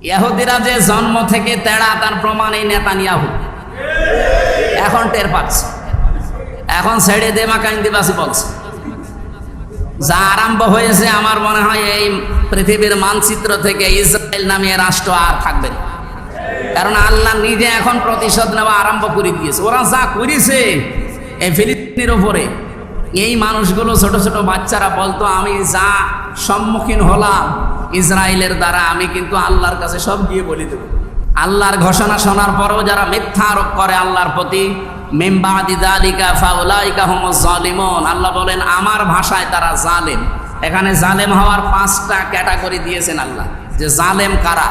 ইহুদিরা যে জন্ম থেকে তেড়া তার প্রমাণ এই নেতানিয়াহু এখন টের পাচ্ছে, এখন ছেড়ে দে মাকাইন দিবাসী বলছে। যা আরম্ভ হয়েছে আমার মনে হয় এই পৃথিবীর মানচিত্র থেকে ইসরায়েল নামে রাষ্ট্র আর থাকবে না, কারণ আল্লাহ নিজে এখন প্রতিশোধ নেওয়া আরম্ভ করে দিয়েছে। ওরা যা করেছে এই ফিলিস্তিনের উপরে, এই মানুষগুলো ছোট ছোট বাচ্চারা বলতো আমি যা সম্মুখীন হলাম ইসরায়েলের দ্বারা আমি কিন্তু আল্লাহর কাছে সব গিয়ে বলে দেব। আল্লাহর ঘোষণা শোনার পরেও যারা মিথ্যা আরোপ করে আল্লাহর প্রতি, মিন বাদি যালিকা ফাউলাইকা হুমুজ জালিমুন, আল্লাহ বলেন আমার ভাষায় তারা জালেম। এখানে জালেম হওয়ার 5টা ক্যাটাগরি দিয়েছেন আল্লাহ, যে জালেম কারা।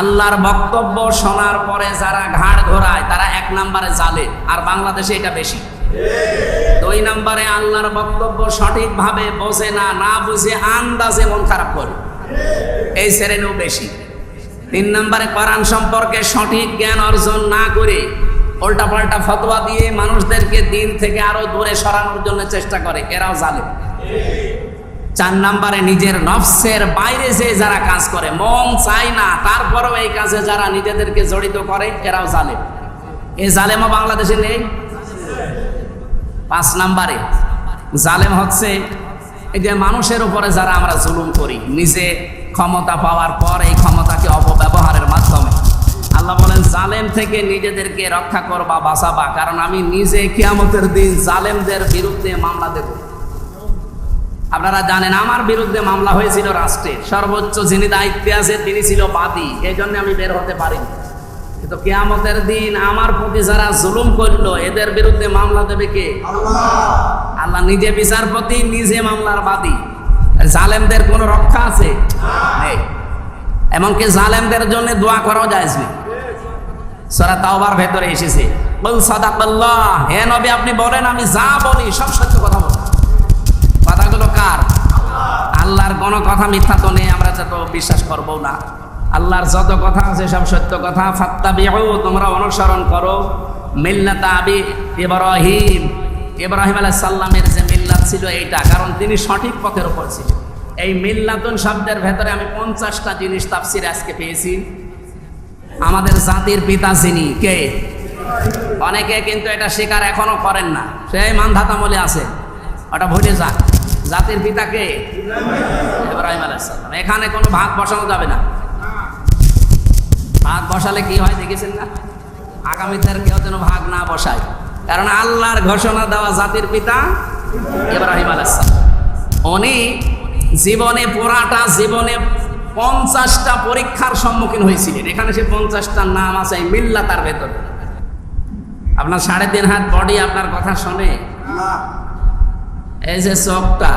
আল্লাহর বক্তব্য শোনার পরে যারা ঘাড় ঘোরায় তারা 1 নম্বরে জালেম, আর বাংলাদেশে এটা বেশি। 2 নম্বরে আল্লাহর বক্তব্য সঠিকভাবে বোঝে না, না বুঝে আন্দাজে মন খারাপ করে, এই শ্রেণীও বেশি। 3 নম্বরে কোরআন সম্পর্কে সঠিক জ্ঞান অর্জন না করে উল্টাপাল্টা ফতোয়া দিয়ে মানুষদেরকে দিন থেকে আরো দূরে সরানোর জন্য চেষ্টা করে, এরাও জালেম। 4 নম্বরে নিজের নফসের বাইরে যে যারা কাজ করে, মন চায় না তারপরেও এই কাজে যারা নিজেদেরকে জড়িত করে, এরাও জালেম। এই জালেমও বাংলাদেশে নেই। 5 নম্বরে জালেম হচ্ছে এই যে মানুষের উপরে যারা আমরা জুলুম করি, নিজে ক্ষমতা পাওয়ার পর এই ক্ষমতাকে অপব্যবহারের মাধ্যমে। আল্লাহ বলেন জালেম থেকে নিজেদেরকে রক্ষা করবা, বাঁচাবা, কারণ আমি নিজে কিয়ামতের দিন জালেমদের বিরুদ্ধে মামলা দেব। আপনারা জানেন আমার বিরুদ্ধে মামলা হয়েছিল রাষ্ট্রের, সর্বোচ্চ যিনি দায়িত্বে আছে তিনি ছিল বাদী, এই জন্য আমি বের হতে পারিনি। কিন্তু কিয়ামতের দিন আমার প্রতি যারা জুলুম করলো এদের বিরুদ্ধে মামলা দেবে কে? আল্লাহ নিজে বিচারপতি, নিজে মামলার বাদী। জালেমদের কোনো রক্ষা আছে? নেই। এমনকি জালেমদের জন্য দোয়া করাও জায়েজ নেই। সূরা তাওবার ভেতরে এসেছে, বল সাদাকাল্লাহ, হে নবী আপনি বলেন আমি যা বলি সব সত্য কথা বলি। কথাগুলো কার? আল্লাহর কোনো কথা মিথ্যা তো নেই, আমরা তো বিশ্বাস করবো না। আল্লাহর যত কথা আছে সব সত্য কথা। ফাত্তাবিউ, তোমরা অনুসরণ করো, মিল্লাতা আবি ইব্রাহিম, ইব্রাহিম আলাইহিস সালামের যে মিল্লাত ছিল এইটা, কারণ তিনি সঠিক পথের উপর ছিলেন। এই মিল্লাতুন শব্দের ভেতরে আমি 50টা জিনিস তাফসিরে আজকে পেয়েছি। আমাদের জাতির পিতা যিনি, কে? অনেকে কিন্তু এটা স্বীকার এখনো করেন না, সেই মানধাতামলে আছে, ওটা ভুলে যান। জাতির পিতা কে? ইব্রাহিম আলাইহিস সালাম। এখানে কোনো ভাগ বসানো যাবে না। ভাগ বসালে কি হয় দেখেছেন না? আগামীদের কেউ যেন ভাগ না বসায়, কারণ আল্লাহর ঘোষণা দেওয়া জাতির পিতা ইব্রাহিম আলাইহিস সালাম। উনি জীবনে পুরাটা জীবনে 50টা পরীক্ষার সম্মুখীন হয়েছিলেন। এখানে সে 50টার নাম আছে এই মিল্লাতার ভেতরে। আপনার 3.5 হাত বডি আপনার কথা শোনে? এই যে চোখটা,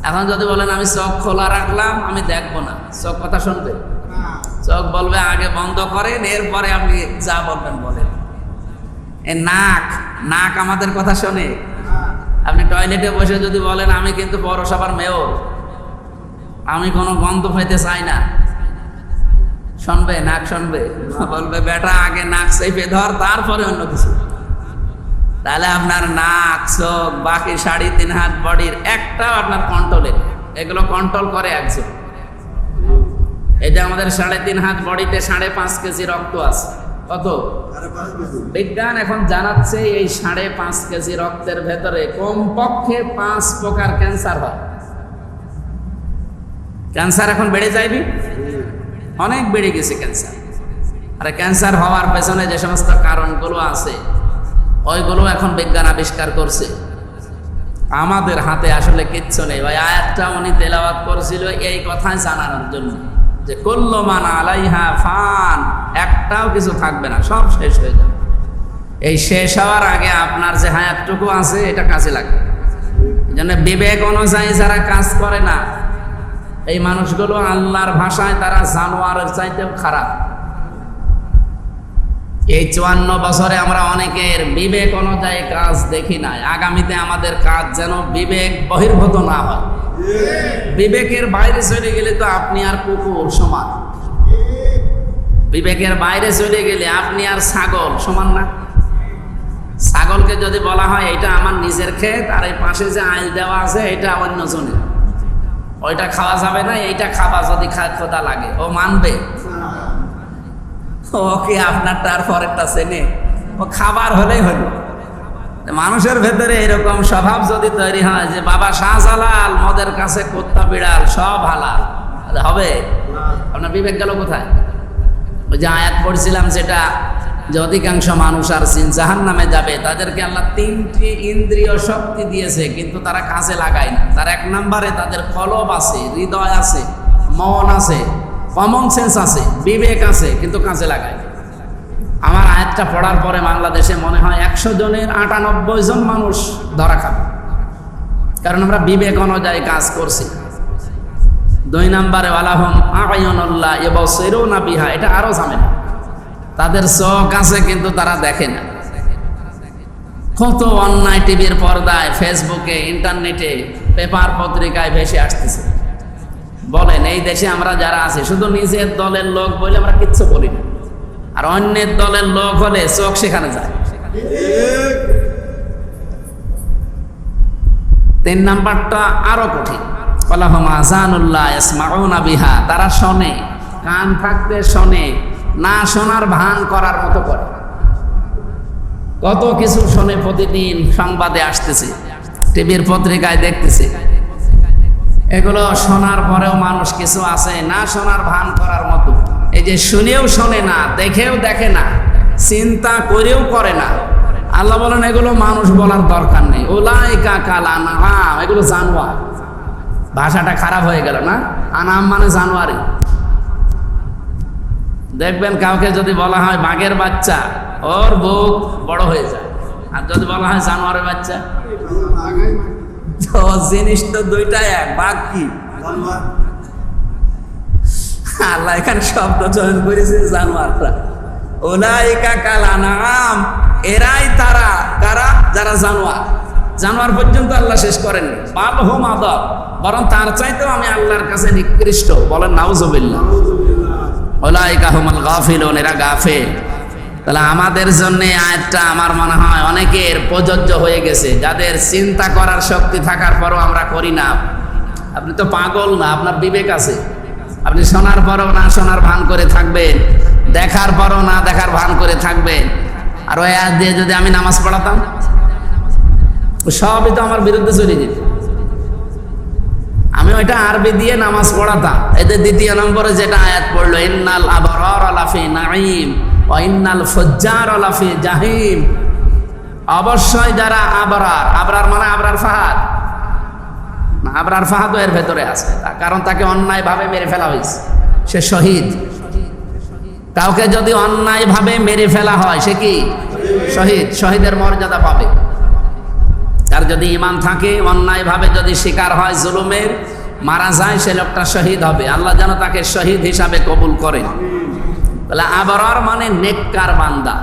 এখন যদি বলেন আমি চোখ খোলা রাখলাম আমি দেখবো না, চোখ কথা শুনবে? চোখ বলবে আগে বন্ধ করেন, এরপরে আপনি যা বলবেন বলেন। এই নাক, নাক আমাদের কথা শোনে? আপনি টয়লেটে বসে যদি বলেন আমি কিন্তু পৌরসভার মেয়র, আমি কোনো গন্ধ পেতে চাই না, শুনবে? নাক শুনবে? বলবে বেটা আগে নাক চেপে ধর, তারপরে অন্য কিছু। তাহলে আপনার নাক, চোখ, বাকি 3.5 হাত বডির একটাও আপনার কন্ট্রোলে, এগুলো কন্ট্রোল করে একজন। এই যে আমাদের 3.5 হাত বডিতে 5.5 কেজি রক্ত আছে। কত? বিজ্ঞান এখন জানাচ্ছে এই 5.5 কেজি রক্তের ভেতরে কমপক্ষে 5 প্রকার ক্যান্সার হয়। ক্যান্সার এখন বেড়ে যায়নি? অনেক বেড়ে গেছে ক্যান্সার। আর ক্যান্সার হওয়ার পেছনে যে সমস্ত কারণগুলো আছে ওইগুলো এখন বিজ্ঞান আবিষ্কার করছে। আমাদের হাতে আসলে কিচ্ছু নেই। ওই আয়াতটা উনি তেলাওয়াত করেছিল এই কথাই জানানোর জন্য, যে কুল্লু মান আলাইহা ফান, একটাও কিছু থাকবে না, সব শেষ হয়ে যাবে। এই শেষ হওয়ার আগে আপনার যে হায়াতটুকু আছে এটা কাজে লাগবে। এই জন্য বিবেক অনুযায়ী যারা কাজ করে না, এই মানুষগুলো আল্লাহর ভাষায় তারা জানোয়ারের চাইতেও খারাপ। এই 54 বছরে আমরা অনেকের বিবেক অনুযায়ী কাজ দেখি নাই। আগামীতে আমাদের কাজ যেন বিবেক বহির্ভূত না হয়। বিবেকের বাইরে চলে গেলে তো আপনি আর কুকুর সমান। বিবেকের বাইরে চলে গেলে আপনি আর ছাগল সমান না। ছাগলকে যদি বলা হয় এটা আমার নিজের ক্ষেত, আর এই পাশে যে আইল দেওয়া আছে এটা অন্যজনের, ওইটা খাওয়া যাবে না, এইটা খাবা যদি খোদা লাগে, ও মানবে? ওকে আপনারটা আর পরেরটা চেনে? ও খাবার হলেই হলো। মানুষের ভেতরে এরকম স্বভাব যদি তৈরি হয় যে বাবা শাহজালাল মদের কাছে কুত্তা বিড়াল সব হালাল, হবে? আপনার বিবেক গেল কোথায়? ওই যে আয়াত পড়ছিলাম যেটা, যে অধিকাংশ মানুষ আর জাহান্নামে যাবে, তাদেরকে আল্লাহ 3টি ইন্দ্রিয় শক্তি দিয়েছে কিন্তু তারা কাজে লাগায় না। তার 1 নম্বরে তাদের কলব আছে, হৃদয় আছে, মন আছে, কমন সেন্স আছে, বিবেক আছে, কিন্তু কাজে লাগায় না। আমার আয়াতটা পড়ার পরে বাংলাদেশে মনে হয় 100 জনের 98 জন মানুষ ধরা খাবে, কারণ আমরা বিবেক অনুযায়ী কাজ করছি। 2 নম্বরে ওয়ালাহুম আ'য়ুনুল্লাহ ইবসিরুনা বিহা, এটা আরো ঝামেলা। তাদের চোখ আছে কিন্তু তারা দেখে না। কত অন্যায় টিভির পর্দায়, ফেসবুকে, ইন্টারনেটে, পেপার পত্রিকায় ভেসে আসতেছে। বলেন এই দেশে আমরা যারা আছি শুধু নিজের দলের লোক বলে আমরা কিচ্ছু বলি না, আর অন্যের দলের লোক হলে চোখ সেখানে যায়। 3 নাম্বারটা আরো কঠিন, ওয়ালাহুম আযানুল্লাহ ইয়াসমাউনা বিহা, তারা শোনে, কান থাকতে শোনে, না শোনার ভান করার মতো করে। কত কিছু শোনে, প্রতিদিন সংবাদে আসতেছে, টিভির পত্রিকায় দেখতেছে। এগুলো শোনার পরেও মানুষ কিছু আছে না শোনার ভান করার মতো। এই যে শুনেও শোনে না, দেখেও দেখে না, চিন্তা করেও করে না। আল্লাহ বলেন এগুলো মানুষ বলার দরকার নেই, উলাইকা কাল আনআম, এগুলো জানোয়ার। ভাষাটা খারাপ হয়ে গেল না? আনাম মানে জানোয়ারি। দেখবেন কাউকে যদি বলা হয় বাঘের বাচ্চা, ওর বুক বড় হয়ে যায়, আর যদি বলা হয় জানোয়ারের বাচ্চা, তো জিনিস তো দুইটাই এক। বাঘ কি? আল্লাহ এখানে শব্দ চয়ন করেছে জানোয়ারটা। উলাইকা কাল আনআম, এরাই তারা, কারা? যারা জানোয়ার। জানোয়ার পর্যন্ত আল্লাহ শেষ করেননি, বাল হুম আদব, বরং তার চাইতেও আমি আল্লাহর কাছে নিকৃষ্ট। বলেন নাউজুবিল্লাহ। উলাইকা হুমুল গাফিলুন, এরা গাফিল। তাহলে আমাদের জন্য আয়াতটা আমার মনে হয় অনেকের প্রযোজ্য হয়ে গেছে, যাদের চিন্তা করার শক্তি থাকার পরও আমরা করি না। আপনি তো পাগল না, আপনার বিবেক আছে। আপনি শোনার পরও না শোনার ভান করে থাকবেন, দেখার পরও না দেখার ভান করে থাকবেন। আর ওই আয়াত দিয়ে যদি আমি নামাজ পড়াতাম, সবই তো আমার বিরুদ্ধে চলে যেত। আমি ওইটা আরবি দিয়ে নামাজ পড়াতাম। এতে 2 নম্বরে যেটা আয়াত পড়লো, ইন্নাল আবরার লাফি নাঈম ওয়া ইন্নাল ফুজ্জার লাফি জাহিম, অবশ্যই যারা আবরার, আবরার মানে আবরার ফাহাদ না, আবরার ফাহাদও এর ভেতরে আছে, কারণ তাকে অন্যায়ভাবে মেরে ফেলা হয়েছে, সে শহীদ। কাউকে যদি অন্যায়ভাবে মেরে ফেলা হয় সে কি? শহীদ, শহীদের মর্যাদা পাবে। তার যদি ঈমান থাকে, অন্যায়ভাবে যদি শিকার হয়, জুলুমের মারা যায়, সে লোকটা শহীদ হবে। আল্লাহ যেন তাকে শহীদ হিসাবে কবুল করেন। তাহলে আবরার মানে নেককার বান্দা।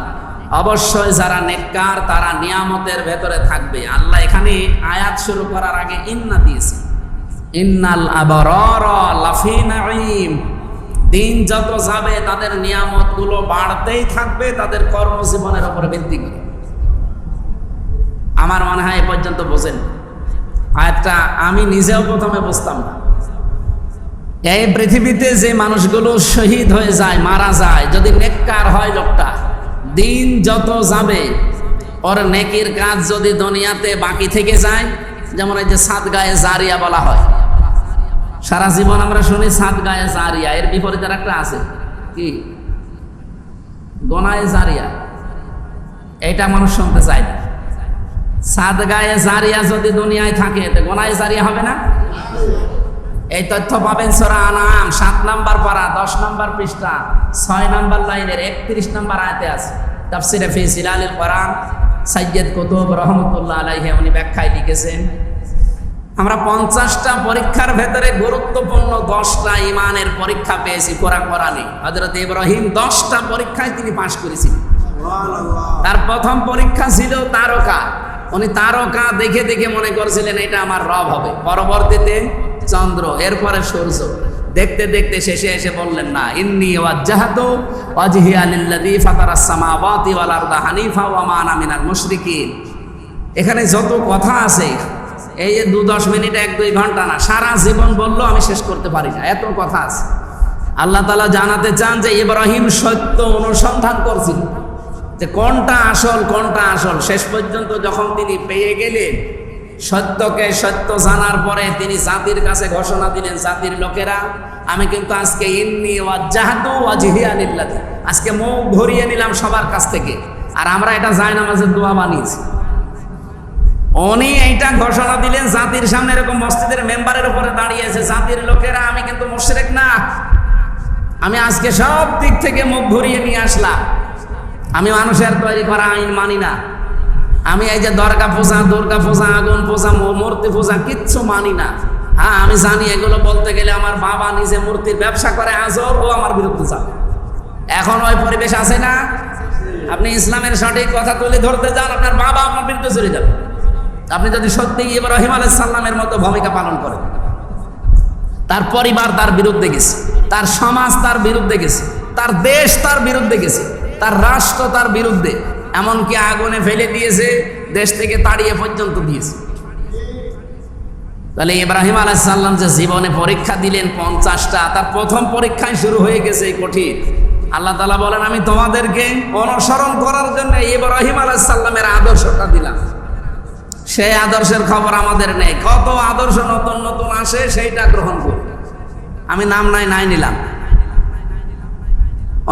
অবশ্যই যারা নেককার তারা নিয়ামতের ভেতরে থাকবে। আল্লাহ এখানে আয়াত শুরু করার আগে ইন্না দিয়েছে, ইন্নাল আবরার লাফি নাঈম। দিন যত যাবে তাদের নিয়ামতগুলো বাড়তেই থাকবে, তাদের কর্মজীবনের উপরে ভিত্তি করে। আমার মনে হয় এ পর্যন্ত বোঝেন আয়াতটা। আমি নিজেও প্রথমে বুঝতাম না। এই পৃথিবীতে যে মানুষগুলো শহীদ হয়ে যায়, মারা যায়, যদি নেককার হয় লোকটা, দিন যত যাবে ওর নেকির কাজ যদি দুনিয়াতে বাকি থেকে যায়, যেমন এই যে সাদগায়ে জারিয়া বলা হয়, সারা জীবন আমরা শুনি সাদগায়ে জারিয়া, এর বিপরীতে একটা আছে কি? গোনায়ে জারিয়া। এইটা মানুষ শুনতে চায় না। সাদগায়ে জারিয়া যদি দুনিয়ায় থাকে তো গোনায়ে জারিয়া হবে না? এই তথ্য পাবেন সূরা আনআম 7 নম্বর পারা 10 নম্বর পৃষ্ঠা 6 নম্বর লাইনের 31 নম্বর আয়াতে আছে। তাফসিরে ফি জিলালিল কোরআন সাইয়্যিদ কুতুব রহমাতুল্লাহ আলাইহি উনি ব্যাখ্যায় লিখেছেন, আমরা 50টা পরীক্ষার ভেতরে গুরুত্বপূর্ণ 10টা ইমানের পরীক্ষা পেয়েছি কোরআনে। হযরত ইব্রাহিম 10টা পরীক্ষায় তিনি পাশ করেছিলেন। তার প্রথম পরীক্ষা ছিল তারকা। উনি তারকা দেখে দেখে মনে করছিলেন এটা আমার রব হবে। পরবর্তীতে চন্দ্র, এরপরে সূর্য। দেখতে দেখতে শেষে এসে বললেন না, ইন্নী ওয়াজ্জাহতু ওয়াজহিয়া লিল্লাযী ফাতারাস সামাওয়াতি ওয়াল আরদা হানিফা ওয়া মা আনা মিনাল মুশরিকিন। এখানে যত কথা আছে এই যে 2-10 মিনিট 1-2 ঘন্টা না, সারা জীবন বললো আমি শেষ করতে পারি না, এত কথা আছে। আল্লাহ তাআলা জানাতে চান যে ইব্রাহিম সত্য অনুসন্ধান করছিল, যে কোনটা আসল কোনটা আসল। শেষ পর্যন্ত যখন তিনি পেয়ে গেলেন, সত্যকে সত্য জানার পরে তিনি জাতির কাছে ঘোষণা দিলেন, জাতির লোকেরা আমি কিন্তু আজকে ইন্নী ওয়াজ্জাহতু ওয়াজহিয়া লিল্লাহ, আজকে মুখ ঘুরিয়ে নিলাম সবার কাছ থেকে। আর আমরা এটা জায়নামাজের দোয়া বানিয়েছি। উনি এইটা ঘোষণা দিলেন জাতির সামনে, এরকম মসজিদের মেম্বারের উপরে দাঁড়িয়েছে, জাতির লোকেরা আমি কিন্তু মুশরিক না, আমি আজকে সব দিক থেকে মুখ ঘুরিয়ে নিয়ে আসলাম, আমি মানুষের তৈরি করা আইন মানি না, আমি এই যে দরগা পূজা, দুর্গা পূজা, আগুন পূজা, মূর্তি পূজা কিচ্ছু মানি না। হ্যাঁ, আমি জানি এগুলো বলতে গেলে আমার বাবা নিজে মূর্তির ব্যবসা করে, আজও ও আমার বিরুদ্ধে যাবে। এখন ওই পরিবেশ আছে না? আপনি ইসলামের সঠিক কথা তুলে ধরতে যান, আপনার বাবা আপনার বিরুদ্ধে চলে যাবে। আপনি যদি সত্যি ইব্রাহিম আলাইহিস সালামের মতো ভূমিকা পালন করেন, তার পরিবার তার বিরুদ্ধে গেছে, তার সমাজ তার বিরুদ্ধে গেছে, তার দেশ তার বিরুদ্ধে গেছে, তার রাষ্ট্র তার বিরুদ্ধে, এমনকি আগুনে ফেলে দিয়েছে, দেশ থেকে তাড়িয়ে পর্যন্ত দিয়েছে। তাহলে ইব্রাহিম আলাইহিস সালাম যে জীবনে পরীক্ষা দিলেন 50টা, তার প্রথম পরীক্ষায় শুরু হয়ে গেছে এই কঠিন। আল্লাহ তাআলা বলেন আমি তোমাদেরকে অনুসরণ করার জন্য ইব্রাহিম আলাইহিস সালামের আদর্শটা দিলাম। সেই আদর্শের খবর আমাদের নেই, কত আদর্শ নতুন নতুন আসে, সেইটা গ্রহণ করি। আমি নাম নাই নিলাম।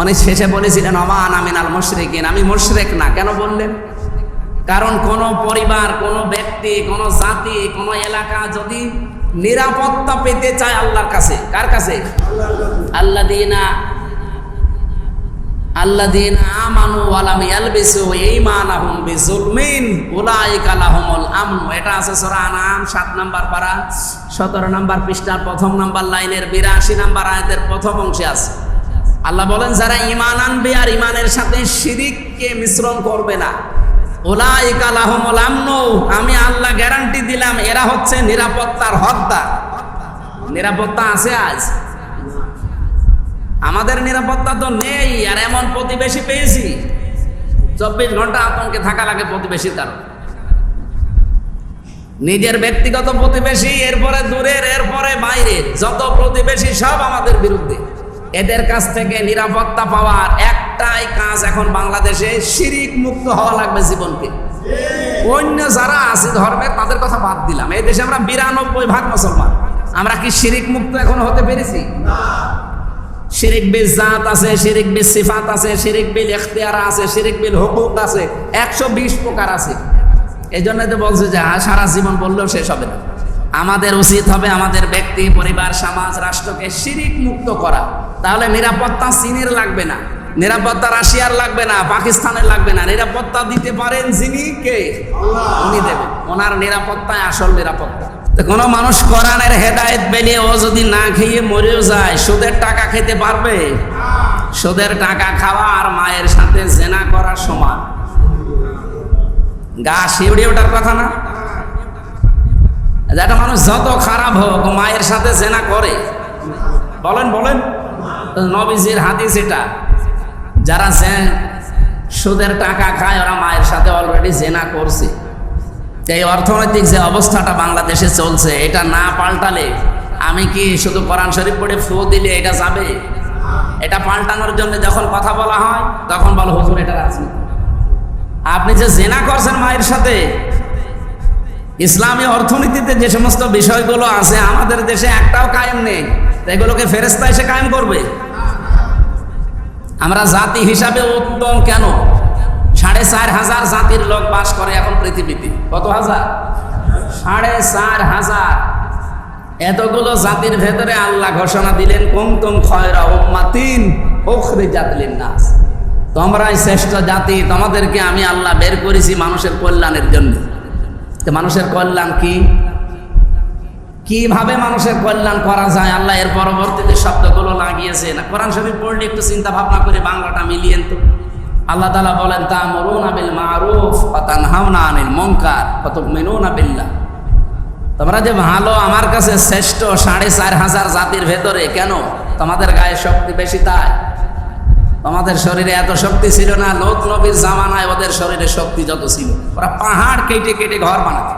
অনেক শেষে বলেছিলেন ওমা আনা মিনাল মুশরিকিন, আমি মুশরিক না। কেন বললেন? কারণ কোন পরিবার, কোন ব্যক্তি, কোন জাতি, কোন এলাকা যদি নিরাপত্তা পেতে চায় আল্লাহর কাছে, কার কাছে? আল্লাযীনা আমানু ওয়া লাম ইয়ালবিসু ঈমানাহুম বিযুলমিন উলাইকা লাহুমুল আমন। এটা আছে সূরা আনআম 7 নম্বর পারা 17 নম্বর পৃষ্ঠার প্রথম নম্বর লাইনের 82 নম্বর আয়াতের প্রথম অংশে আছে। আল্লাহ বলেন যারা ঈমান আনবে আর ঈমানের সাথে শিরককে মিশ্রণ করবে না, উলাইকা লাহুমুল আমন, আমি আল্লাহ গ্যারান্টি দিলাম এরা হচ্ছে নিরাপত্তার হকদার। নিরাপত্তা আছে আজ? আমাদের নিরাপত্তা তো নেই। আর এমন প্রতিবেশী পেয়েছি 24 ঘন্টা আতঙ্কে থাকা লাগে প্রতিবেশীর কারণে। নিজের ব্যক্তিগত প্রতিবেশী, এরপরে দূরের, এরপরে বাইরের যত প্রতিবেশী সব আমাদের বিরুদ্ধে। এদের কাছ থেকে নিরাপত্তা পাওয়ার একটাই কাজ এখন বাংলাদেশে, শিরিক মুক্ত হওয়া লাগবে জীবনকে। অন্য যারা আছে ধর্মের তাদের কথা বাদ দিলাম, এই দেশে আমরা 92% মুসলমান, আমরা কি শিরিক মুক্ত এখনো হতে পেরেছি? না। শিরিক বিল জাত আছে, শিরিক বিল সিফাত আছে, শিরিক বিল ইখতিয়ার আছে, শিরিক বিল হুকুক আছে, 120 প্রকার আছে। এই জন্য তো বলছে যে সারা জীবন বললেও শেষ হবে না। আমাদের উচিত হবে আমাদের ব্যক্তি, পরিবার, সমাজ, রাষ্ট্রকে শিরিক মুক্ত করা। তাহলে নিরাপত্তা চীনের লাগবে না, নিরাপত্তা রাশিয়ার লাগবে না, পাকিস্তানের লাগবে না। নিরাপত্তা দিতে পারেন যিনি, কে? আল্লাহ। উনি দেবেন। ওনার নিরাপত্তায় আসল নিরাপত্তা। কোন মানুষ কোরআনের হেদায়েত পেলে ও যদি না খেয়ে মরেও যায়, সুদের টাকা খেতে পারবে? সুদের টাকা খাওয়া আর মায়ের সাথে জেনা করার সমান। গা শিউড়ে ওঠার কথা না? একটা মানুষ যত খারাপ হোক, মায়ের সাথে জেনা করে। বলেন বলেন, নবীজির হাদিস এটা। যারা সুদের টাকা খায় ওরা মায়ের সাথে অলরেডি জেনা করছে। এই অর্থনৈতিক যে অবস্থাটা বাংলাদেশে চলছে, এটা না পাল্টালে আমি কি শুধু কোরআন শরীফ পড়ে ফু দিলে এটা যাবে? এটা পাল্টানোর জন্য যখন কথা বলা হয় তখন বলো হুজুর এটা রাজনীতি। আপনি যে জেনা করছেন মায়ের সাথে, ইসলামী অর্থনীতিতে যে সমস্ত বিষয়গুলো আছে আমাদের দেশে একটাও কায়েম নেই, এগুলোকে ফেরেশতা এসে কায়েম করবে? আমরা জাতি হিসাবে উত্তম কেন? 4,500 জাতির লোক বাস করে এখন পৃথিবীতে। কত হাজার? 4,500। এতগুলো জাতির ভেতরে আল্লাহ ঘোষণা দিলেন কুনতুম খায়রা উম্মাতিন উখরিজাত লিন-নাস, তোমরাই শ্রেষ্ঠ জাতি, তোমাদেরকে আমি আল্লাহ বের করেছি মানুষের কল্যাণের জন্য। তো মানুষের কল্যাণ কি? কিভাবে মানুষের কল্যাণ করা যায় আল্লাহ এর পরবর্তীতে শব্দগুলো লাগিয়েছে না। কোরআন শরীফ পড়লে একটু চিন্তা ভাবনা করে বাংলাটা মিলিয়েন তো। আল্লাহ তাআলা বলেন তা'মুরুনা বিল মা'রুফ ওয়া তানহাউনা আনিল মুনকার ওয়া তু'মিনুনা বিল্লাহ, তোমরা যে ভালো, আমার কাছে শ্রেষ্ঠ 4,500 জাতির ভেতরে। কেন? তোমাদের গায়ে শক্তি বেশি তাই। তোমাদের শরীরে এত শক্তি ছিল না লোক নবীর জামানায়, ওদের শরীরে শক্তি যত ছিল ওরা পাহাড় কেটে কেটে ঘর বানাতো।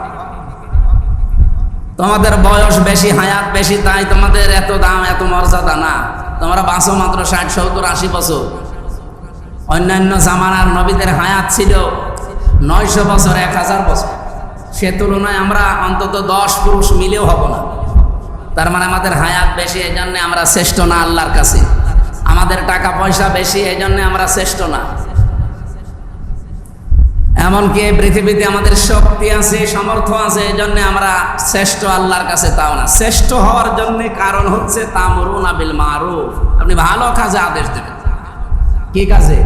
তোমাদের বয়স বেশি, হায়াত বেশি, তাই তোমাদের এত দাম, এত মর্যাদা না। তোমরা বাঁচো মাত্র 60, 70, 80 বছর। অন্যান্য জামানার নবীদের হায়াত ছিল 900 বছর, 1000 বছর। সে তুলনায় আমরা অন্তত 10 পুরুষ মিলেও হব না। তার মানে আমাদের হায়াত বেশি, এই জন্য আমরা শ্রেষ্ঠ না আল্লাহর কাছে। আমাদের টাকা পয়সা বেশি, এই জন্য আমরা শ্রেষ্ঠ না। এমনকি এই পৃথিবীতে আমাদের শক্তি আছে, সামর্থ্য আছে, এই জন্য আমরা শ্রেষ্ঠ আল্লাহর কাছে, তাও না। শ্রেষ্ঠ হওয়ার জন্য কারণ হচ্ছে তা'মুরুনা বিল মারুফ, আপনি ভালো কাজে আদেশ দেবেন। কি কাজে?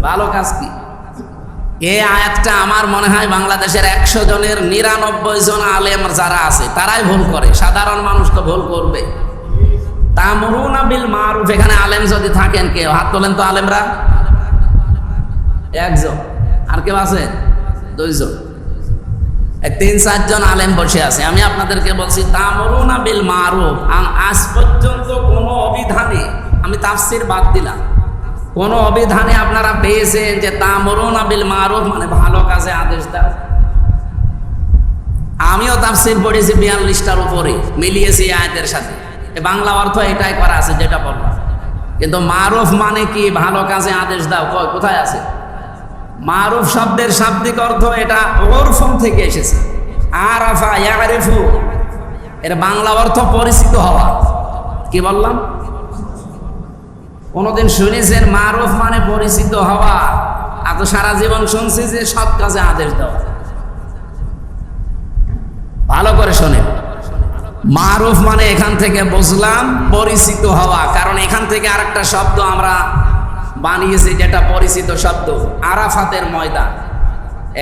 ভালো কাজ কি? এই আয়াতটা আমার মনে হয় বাংলাদেশের 100 জনের 99 জন আলেম যারা আছে তারাই ভুল করে। সাধারণ মানুষ তো ভুল করবে। তা'মুরুনা বিল মারুফ, এখানে আলেম যদি থাকেন কেউ হাত তোলেন তো। আলেমরা একজন, আর কেউ আছে? 2 জন, 3-4 জন আলেম বসে আছে। আমি আপনাদেরকে বলছি তা'মুরুনা বিল মারুফ, আজ পর্যন্ত কোনো অভিধানে, আমি তাফসীর বাদ দিলাম, কোন অভিধানে আপনারা পেয়েছেন যে তা'মুরুনা বিল মারুফ মানে ভালো কাজে আদেশ দাও? আমিও তাফসীর পড়েছি 42টার উপরে, মিলিয়েছি আয়াতের সাথে। বাংলা অর্থ এটাই করা আছে যেটা বললাম, কিন্তু মারুফ মানে কি? ভালো কাজে আদেশ দাও, কোথায় আছে? মারুফ শব্দের শাব্দিক অর্থ এটা উরফ থেকে এসেছে, আরাফা ইয়ারিফু। এর বাংলা অর্থ পরিচিত হওয়া। কি বললাম? কোনদিন শুনেছেন মারুফ মানে পরিচিত হওয়া? এত সারা জীবন শুনছি যে সৎ কাজে আদেশ দেওয়া। ভালো করে শোনেন, মারুফ মানে এখান থেকে বুঝলাম পরিচিত হওয়া। কারণ এখান থেকে আরেকটা শব্দ আমরা বানিয়েছি যেটা পরিচিত শব্দ, আরাফাতের ময়দান।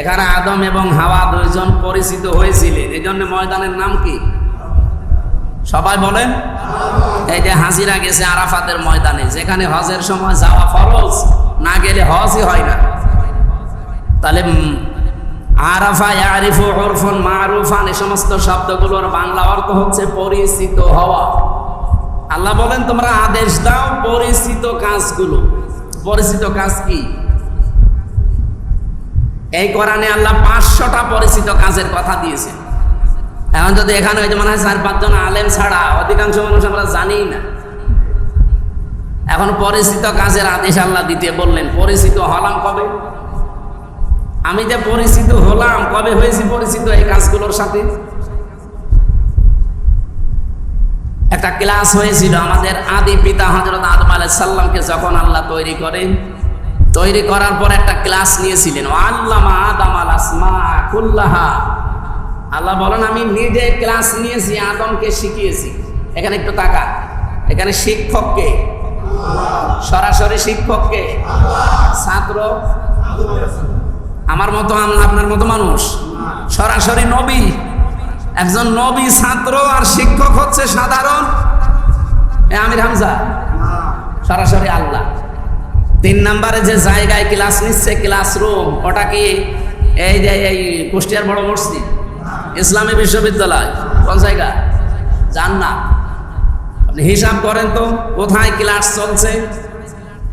এখানে আদম এবং হাওয়া 2 জন পরিচিত হয়েছিলেন, এই জন্য ময়দানের নাম কি? সবাই বলেন। এই যে হাজিরা গেছে আরাফাতের ময়দানে, যেখানে হজের সময় যাওয়া ফরজ, না গেলে হজই হয় না। তাহলে আরাফা, ইয়ারিফু, উরফুন, মারুফান, এই সমস্ত শব্দগুলোর বাংলা অর্থ হচ্ছে পরিচিত হওয়া। আল্লাহ বলেন তোমরা আদেশ দাও পরিচিত কাজগুলো। পরিচিত কাজ কি? এই কোরআনে আল্লাহ 500টা পরিচিত কাজের কথা দিয়েছেন। এখন যদি এখানে ওই যে মনে হয় 4-5 জন আলেম ছাড়া অধিকাংশ মানুষ আমরা জানি না। এখন পরিচিত কাজের আদেশ আল্লাহ দিতে বললেন। পরিচিত হলাম কবে? আমি যে পরিচিত হলাম, কবে হয়েছি পরিচিত এই কাজগুলোর সাথে? একটা ক্লাস হয়েছিল আমাদের আদি পিতা হযরত আদম আলাইহিস সালামকে যখন আল্লাহ তৈরি করেন, তৈরি করার পর একটা ক্লাস নিয়েছিলেন, আল্লামা আদামাল আসমা কুল্লাহা। আল্লাহ বলেন আমি নিজে ক্লাস নিয়েছি, আদমকে শিখিয়েছি। এখানে একটু তাকা, এখানে শিক্ষককে, সরাসরি শিক্ষককে, ছাত্র আমার মতো আপনার মতো মানুষ, সরাসরি নবী। একজন নবী, ছাত্র, আর শিক্ষক হচ্ছে সাধারণ আমির হামজা, সরাসরি আল্লাহ। 3 নম্বরে যে জায়গায় ক্লাস নিচ্ছে, ক্লাসরুম, ওটা কি এই যে এই কুষ্টিয়ার বড় মসজিদ, ইসলামী বিশ্ববিদ্যালয়? কোন জায়গা? জান্নাত। আপনি হিসাব করেন তো কোথায় ক্লাস চলছে।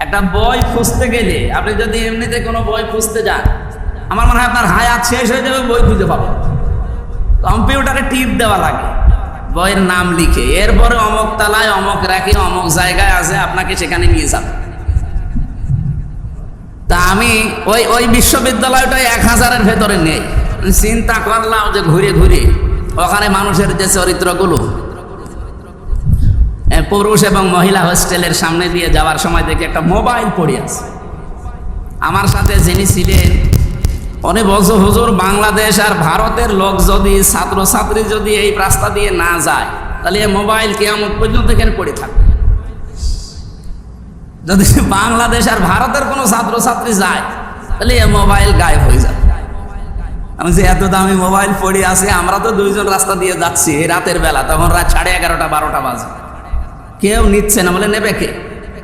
একটা বই খুঁজতে গেলে, আপনি যদি এমনিতে কোনো বই খুঁজতে যান, আমার মনে হয় আপনার হায়াত শেষ হয়ে যাবে বই খুঁজে পাবেন। কম্পিউটারে টিপ দেওয়া লাগে, বইয়ের নাম লিখে, এরপরে অমুক তালায়, অমুক রাখি, অমুক জায়গায় আছে, আপনাকে সেখানে নিয়ে যাবে। তা আমি ওই বিশ্ববিদ্যালয়টা 1000-এর ভেতরে নেই। চিন্তা করলাম যে ঘুরে ঘুরে ওখানে মানুষের যে চরিত্রগুলো, পুরুষ এবং মহিলা হোস্টেলের সামনে দিয়ে যাওয়ার সময় দেখি একটা মোবাইল পড়ে আছে। আমার সাথে যিনি ছিলেন উনি বলছে, হুজুর বাংলাদেশ আর ভারতের লোক যদি, ছাত্রছাত্রী যদি এই রাস্তা দিয়ে না যায়, তাহলে এই মোবাইল কিয়ামত পর্যন্ত এখানে পড়ে থাকবে। যদি বাংলাদেশ আর ভারতের কোনো ছাত্রছাত্রী যায়, তাহলে এই মোবাইল গায়েব হয়ে যাবে। আমি যে এত দামি মোবাইল পড়ে আছে, আমরা তো 2 জন রাস্তা দিয়ে যাচ্ছি এই রাতের বেলা, তখন রাত 11:30, 12টা বাজে, কেউ নিচ্ছে না। বলে নেবে কে?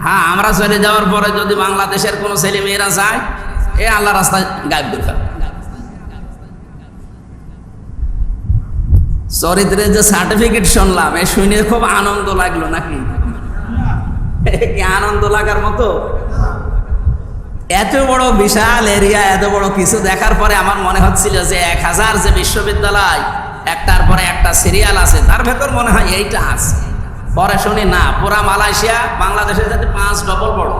হ্যাঁ, আমরা চলে যাওয়ার পরে যদি বাংলাদেশের কোনো ছেলে মেয়েরা যায়, এ আল্লাহ রাস্তায় গায়েব করে ফেলে। চরিত্রের যে সার্টিফিকেট শুনলাম, এ শুনে খুব আনন্দ লাগলো। নাকি কি আনন্দ লাগার মতো? এত বড় বিশাল এরিয়া, এত বড় কিছু দেখার পরে আমার মনে হচ্ছিল যে 1000 যে বিশ্ববিদ্যালয়, একটার পরে একটা সিরিয়াল আছে, তার ভেতর মনে হয় এইটা আছে। পরে শুনি না, পুরা মালয়েশিয়া বাংলাদেশের সাথে 5 ডবল বড়।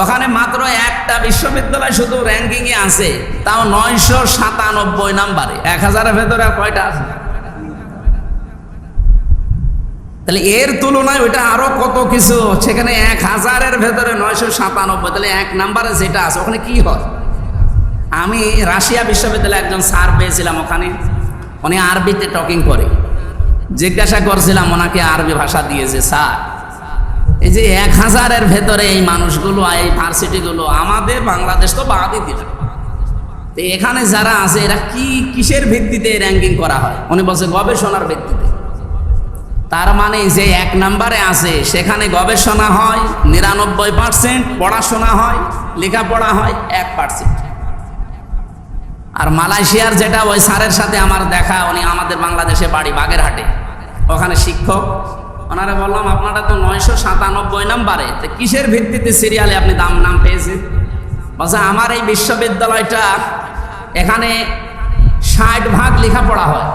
ওখানে মাত্র একটা বিশ্ববিদ্যালয় শুধু র্যাঙ্কিংয়ে আছে, তাও 997 নাম্বারে। 1000-এর ভেতরে আর কয়টা আছে? তাহলে এর তুলনায় ওইটা আরো কত কিছু, সেখানে 1000-এর ভেতরে 997, তাহলে 1 নাম্বারে যেটা আছে ওখানে কি হয়? আমি রাশিয়া বিশ্ববিদ্যালয়ে একজন স্যার পেয়েছিলাম, ওখানে উনি আরবিতে টকিং করে। জিজ্ঞাসা করছিলাম ওনাকে, আরবি ভাষা দিয়েছে, স্যার এই যে 1000-এর ভেতরে এই মানুষগুলো, এই ভার্সিটিগুলো, আমাদের বাংলাদেশ তো বাদই দিল, এখানে যারা আছে এরা কিসের ভিত্তিতে র্যাঙ্কিং করা হয়? উনি বলছে গবেষণার ভিত্তিতে। তার মানে যে 1 নাম্বারে আছে সেখানে গবেষণা হয় 99%, পড়াশোনা হয়, লেখাপড়া হয় 1%। আর মালয়েশিয়ার যেটা, ওই স্যারের সাথে আমার দেখা, উনি আমাদের বাংলাদেশে বাড়ি বাগেরহাটে, ওখানে শিক্ষক। ওনারা বললাম আপনারা তো 997 নাম্বারে, তো কিসের ভিত্তিতে সিরিয়ালে আপনি নাম পেয়েছেন? বলছে আমার এই বিশ্ববিদ্যালয়টা, এখানে 60% লেখাপড়া হয়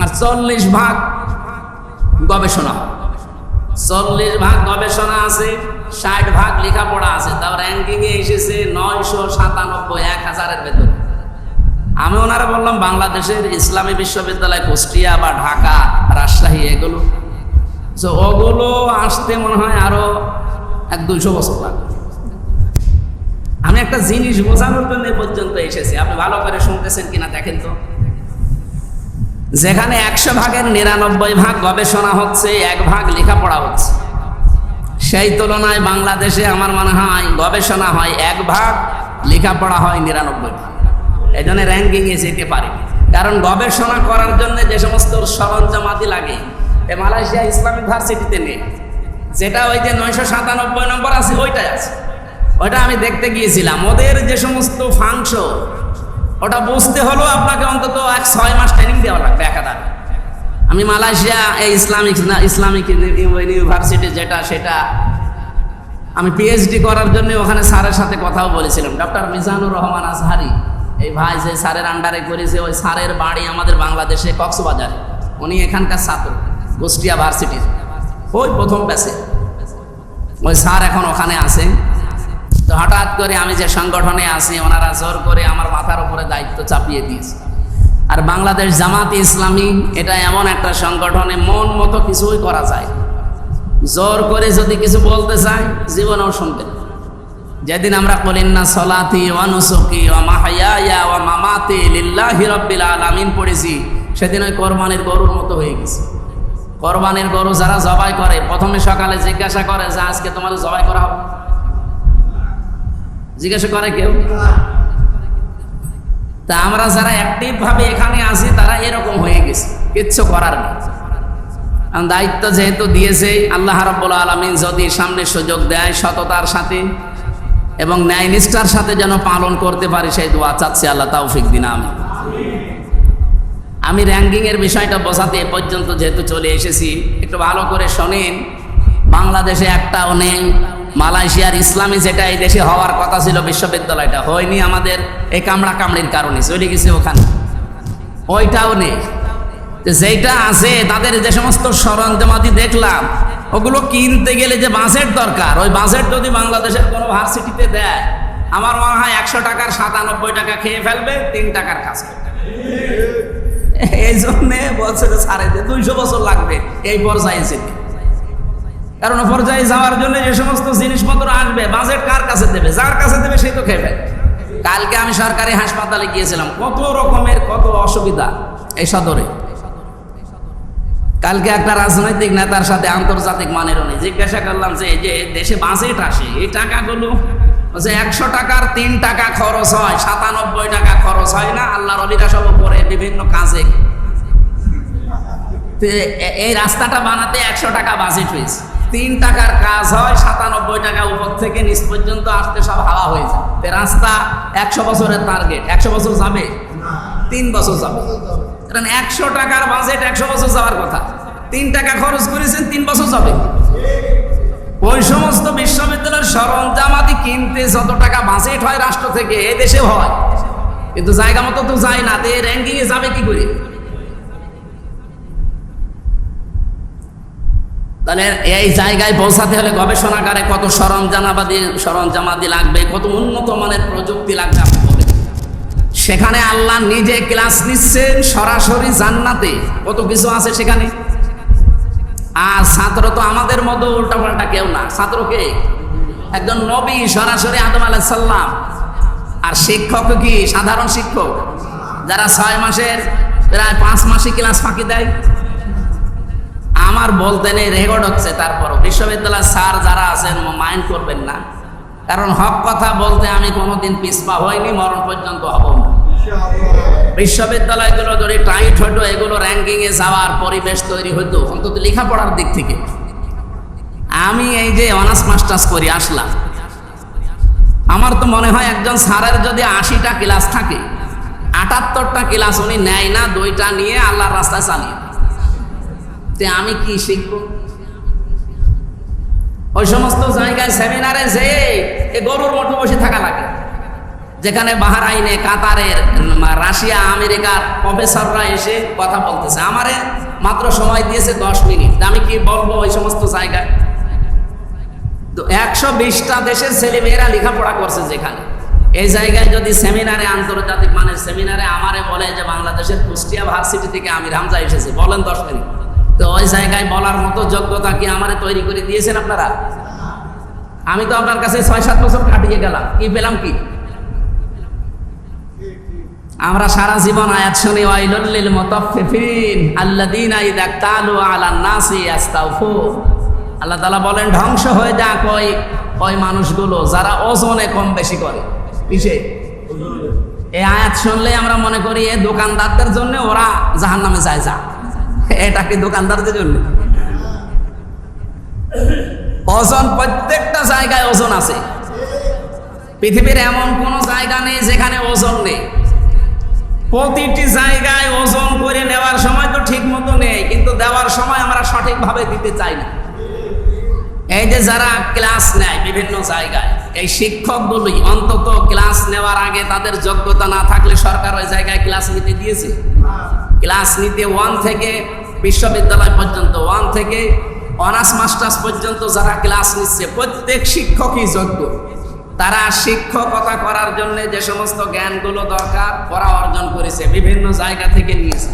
আর 40% গবেষণা হয়। 40% গবেষণা আছে, 60% লেখাপড়া আছে, তাও র্যাঙ্কিংয়ে এসেছে 997, 1000-এর ভেতর। আমি ওনারা বললাম বাংলাদেশের ইসলামী বিশ্ববিদ্যালয় কুষ্টিয়া বা ঢাকা, রাজশাহী, এগুলো ওগুলো আসতে মনে হয় আরো 100-200 বছর লাগবে। আমি একটা জিনিস বোঝানোর জন্য এ পর্যন্ত এসেছি, আপনি ভালো করে শুনতেছেন কিনা দেখেন তো। যেখানে 100%-এর 99% গবেষণা হচ্ছে, 1% লেখাপড়া হচ্ছে, সেই তুলনায় বাংলাদেশে আমার মনে হয় গবেষণা হয় 1%, লেখাপড়া হয় 99%। এই জন্য র্যাঙ্কিংয়ে যেতে পারে, কারণ গবেষণা করার জন্য যে সমস্ত সরঞ্জামাদি লাগে এ মালয়েশিয়া ইসলামিক ভার্সিটিতে নেই। যেটা ওই যে 997 নম্বর আছে ওইটাই আছে। ওইটা আমি দেখতে গিয়েছিলাম। ওদের যে সমস্ত ফাংশন, ওটা বুঝতে হলেও আপনাকে অন্তত 6 মাস ট্রেনিং দেওয়া লাগবে একাধারে। আমি মালয়েশিয়া এই ইসলামিক ইউনিভার্সিটি যেটা, সেটা আমি পিএইচডি করার জন্য ওখানে স্যারের সাথে কথাও বলেছিলাম। ডক্টর মিজানুর রহমান আজহারি, এই ভাই যে স্যারের আন্ডারে করেছে, ওই স্যারের বাড়ি আমাদের বাংলাদেশে কক্সবাজারে। উনি এখানকার ছাত্র, কুষ্টিয়া ভার্সিটির, ওই প্রথম ব্যাচে। ওই স্যার এখন ওখানে আছে। তো হঠাৎ করে আমি যে সংগঠনে আছি, ওনারা জোর করে আমার মাথার উপরে দায়িত্ব চাপিয়ে দিয়েছে। আর বাংলাদেশ জামাতে ইসলামী এটা এমন একটা সংগঠনে মন মতো কিছুই করা যায়, জোর করে যদি কিছু বলতে চাই জীবনেও শুনবেন। যেদিন আমরা কলিন্না সলাতি ওয়া নুসুকি ওয়া মাহইয়ায়া ওয়া মামাতি লিল্লাহি রাব্বিল আলামিন পড়েছি, সেদিন ওই কোরবানির গরুর মতো হয়ে গেছে। কোরবানির গরু যারা জবাই করে, প্রথমে সকালে জিজ্ঞাসা করে যে আজকে তোমাদের জবাই করা হবে? জিজ্ঞাসা করে কেউ? তা আমরা যারা অ্যাক্টিভ ভাবে এখানে আছি তারা এরকম হয়ে গেছে, কিচ্ছু করার নেই। দায়িত্ব যেহেতু দিয়েছে আল্লাহ রাব্বুল আলামিন, যদি সামনে সুযোগ দেয় সততার সাথে এবং ন্যায় নিষ্ঠার সাথে যেন পালন করতে পারি, সেই দোয়া চাচ্ছি, আল্লাহ তৌফিক দিন। আমি র্যাঙ্কিং এর বিষয়টা বোঝাতে এ পর্যন্ত যেহেতু চলে এসেছি, একটু ভালো করে শোনেন। বাংলাদেশে একটাও নেই। মালয়েশিয়ার ইসলামী যেটা এই দেশে হওয়ার কথা ছিল, বিশ্ববিদ্যালয়টা হয়নি আমাদের এই কামড়া কামড়ির কারণে, চলে গেছে ওখানে, ওইটাও নেই। যেটা আছে তাদের যে সমস্ত সরঞ্জামাদি দেখলাম, ওগুলো কিনতে গেলে যে বাজেট দরকার, ওই বাজেট যদি বাংলাদেশের কোনো ভার্সিটিতে দেয়, আমার মনে হয় 100 টাকার 97 টাকা খেয়ে ফেলবে, 3 টাকার কাজ করবে। এই জন্যে বলছে যে 250 বছর লাগবে এই পর্যায়ে যেতে। কারণ পর্যায়ে যাওয়ার জন্য যে সমস্ত জিনিসপত্র আসবে, বাজেট কার কাছে দেবে? যার কাছে দেবে সেই তো খেয়ে ফেলবে। কালকে আমি সরকারি হাসপাতালে গিয়েছিলাম, কত রকমের কত অসুবিধা এই সদরে। কালকে একটা রাজনৈতিক নেতার সাথে আন্তর্জাতিক মানের উনি জিজ্ঞাসা করলাম যে এই যে দেশে বাজেট আসে, এই টাকাগুলো 100 টাকার 3 টাকা খরচ হয়, 97 টাকা খরচ হয় না? আল্লাহর ওলিরা সব করে বিভিন্ন কাজে। এই রাস্তাটা বানাতে 100 টাকা বাজেট হয়েছে, 3 টাকার কাজ হয়, 97 টাকা উপর থেকে নিচ পর্যন্ত আসতে সব হাওয়া হয়ে যায়। রাস্তা 100 বছরের টার্গেট, 100 বছর যাবে? 3 বছর যাবে। কারণ 100 টাকার বাজেট 100 বছর যাওয়ার কথা, 3 টাকা খরচ করেছেন, 3 বছর যাবে। ওই সমস্ত বিশ্ববিদ্যালয়ের সরঞ্জামাদি কিনতে যত টাকা বাজেট হয় রাষ্ট্র থেকে, এ দেশেও হয়, কিন্তু জায়গা মতো তো যায় না। র্যাঙ্কিং এ যাবে কি করে? তাহলে এই জায়গায় পৌঁছাতে হলে গবেষণাগারে কত সরঞ্জামাদি লাগবে, কত উন্নত মানের প্রযুক্তি লাগবে আপনি বলেন। সেখানে আল্লাহ নিজে ক্লাস নিচ্ছেন সরাসরি জান্নাতে, কত কিছু আছে সেখানে। আর ছাত্র তো আমাদের মতো উল্টাপাল্টা কেউ না, ছাত্রকে একজন নবী সরাসরি আদম আলাইহিস সালাম। আর শিক্ষক কি সাধারণ শিক্ষক যারা 6 মাসের প্রায় 5 মাসে ক্লাস ফাঁকি দেয়? আমার বলতে নেই, রেকর্ড হচ্ছে। তারপরও বিশ্ববিদ্যালয়ের স্যার যারা আছেন মাইন্ড করবেন না, কারণ হক কথা বলতে আমি কোনোদিন পিছপা হইনি, মরণ পর্যন্ত হব না। বিশ্ববিদ্যালয়গুলো যদি টাইট হতো, এগুলো র্যাঙ্কিং এ যাওয়ার পরিবেশ তৈরি হতো, অন্তত লেখাপড়ার দিক থেকে। আমি এই যে অনার্স মাস্টার্স করি আসলাম, আমার তো মনে হয় একজন স্যারের যদি 80টা ক্লাস থাকে, 78টা ক্লাস উনি নেয় না, 2টা নিয়ে আল্লাহর রাস্তায় চালিয়ে। আমি কি শিখবো? ওই সমস্ত জায়গায় সেমিনারে যে গরুর মতো বসে থাকা লাগে, যেখানে বাহরাইনে, কাতারের, রাশিয়া, আমেরিকার প্রফেসররা এসে কথা বলতেছে। আমারে মাত্র সময় দিয়েছে 10 মিনিট, আমি কি বলবো ওই সমস্ত জায়গায়? তো 120টা দেশের ছেলে মেয়েরা লেখাপড়া করছে যেখানে। এই জায়গায় যদি সেমিনারে, আন্তর্জাতিক মানের সেমিনারে আমারে বলে যে বাংলাদেশের কুষ্টিয়া ভার্সিটি থেকে আমির হামজা এসেছে, বলেন 10 মিনিট, তো ওই জায়গায় বলার মতো যোগ্যতা কি আমারে তৈরি করে দিয়েছেন আপনারা? আমি তো আপনার কাছে 6-7 বছর কাটিয়ে গেলাম, কি পেলাম? কি আমরা সারা জীবন আয়াত শুনি, ওয়াইলুল লিল মুতাফফিফিন আল্লাযীনা ইযা ক্তালু আলান নাসি ইস্তাওফুন। আল্লাহ তাআলা বলেন ধ্বংস হয়ে যাক ওই মানুষগুলো যারা ওজনে কম বেশি করে। কিসে? এই আয়াত শুনলে আমরা মনে করি এই দোকানদারদের জন্য ওরা জাহান্নামে যায়। যা, এটা কি দোকানদারদের জন্য? ওজন প্রত্যেকটা জায়গায় ওজন আছে। পৃথিবীর এমন কোন জায়গা নেই যেখানে ওজন নেই। প্রতিটি জায়গায় ওজন করে নেওয়ার সময় তো ঠিক মতো নেই, কিন্তু দেওয়ার সময় আমরা সঠিকভাবে দিতে চাই না। এই যে যারা ক্লাস নেয় বিভিন্ন জায়গায়, এই শিক্ষকগুলোই অন্তত ক্লাস নেওয়ার আগে তাদের যোগ্যতা না থাকলে সরকার ওই জায়গায় ক্লাস নিতে দিয়েছে? ক্লাস নিতে 1 থেকে বিশ্ববিদ্যালয় পর্যন্ত, 1 থেকে অনার্স মাস্টার্স পর্যন্ত যারা ক্লাস নিচ্ছে প্রত্যেক শিক্ষকই যোগ্য। তারা শিক্ষকতা করার জন্য যে সমস্ত জ্ঞানগুলো দরকার ওরা অর্জন করেছে, বিভিন্ন জায়গা থেকে নিয়েছে,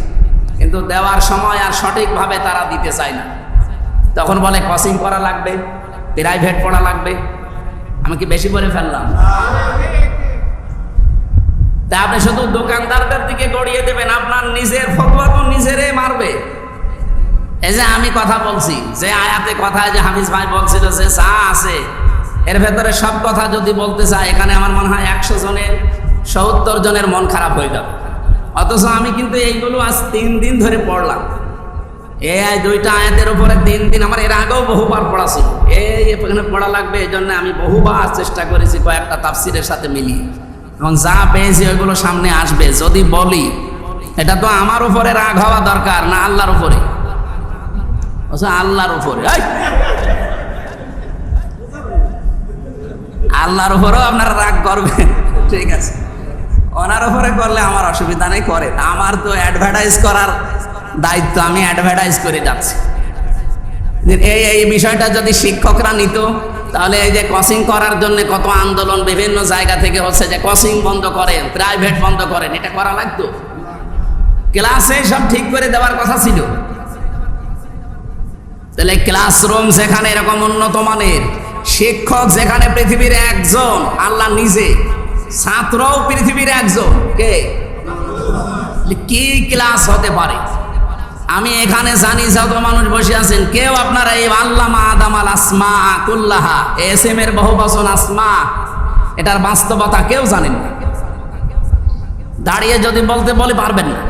কিন্তু দেওয়ার সময় আর সঠিকভাবে তারা দিতে চায় না। তখন বলে কোচিং করা লাগবে, প্রাইভেট পড়া লাগবে। আমি কি বেশি বলে ফেললাম? তা আপনি শুধু দোকানদারদের দিকে গড়িয়ে দেবেন, আপনার নিজের ফতোয়া তো নিজেরই মারবে। এই যে আমি কথা বলছি, যে আয়াতে কথায় যে হাফিজ ভাই বলছিল যে চা আছে, এর ভেতরে সব কথা যদি বলতে চাই, এখানে আমার মনে হয় 100 জনের 70 জনের মন খারাপ হয়ে যাবে। অথচ আমি কিন্তু এইগুলো আজ 3 দিন ধরে পড়লাম। এই 2টা আয়াতের উপরে 3 দিন, আমার এর আগেও বহুবার পড়া ছিল। এখানে পড়া লাগবে, এই জন্য আমি বহুবার চেষ্টা করেছি কয়েকটা তাফসিরের সাথে মিলিয়ে। এখন যা পেয়েছি ওইগুলো সামনে আসবে। যদি বলি এটা তো আমার উপরে রাগ হওয়া দরকার না, আল্লাহর উপরে। আল্লাহর উপরে, আল্লাহর উপরেও আপনারা রাগ করবেন, ঠিক আছে। ওনার উপরে করলে আমার অসুবিধা নেই, করে। আমার তো অ্যাডভার্টাইজ করার দায়িত্ব, আমি অ্যাডভার্টাইজ করে যাচ্ছি। এই বিষয়টা যদি শিক্ষকরা নিত, তাহলে এই যে কোচিং করার জন্য কত আন্দোলন বিভিন্ন জায়গা থেকে হচ্ছে যে কোচিং বন্ধ করেন, প্রাইভেট বন্ধ করেন, এটা করা লাগতো? ক্লাসে সব ঠিক করে দেওয়ার কথা ছিল। তাহলে ক্লাসরুম যেখানে এরকম উন্নত মানের, শিক্ষক যেখানে পৃথিবীর একজন আল্লাহ নিজে, ছাত্রও পৃথিবীর একজন, কে? কি ক্লাস হতে পারে? আমি এখানে জানি যত মানুষ বসে আছেন, কেউ আপনারা এই আল্লামা আদম আল আসমা কুল্লাহা, এসএম এর বহুবচন আসমা, এটার বাস্তবতা কেউ জানেন না। দাঁড়িয়ে যদি বলতে বলে পারবেন না।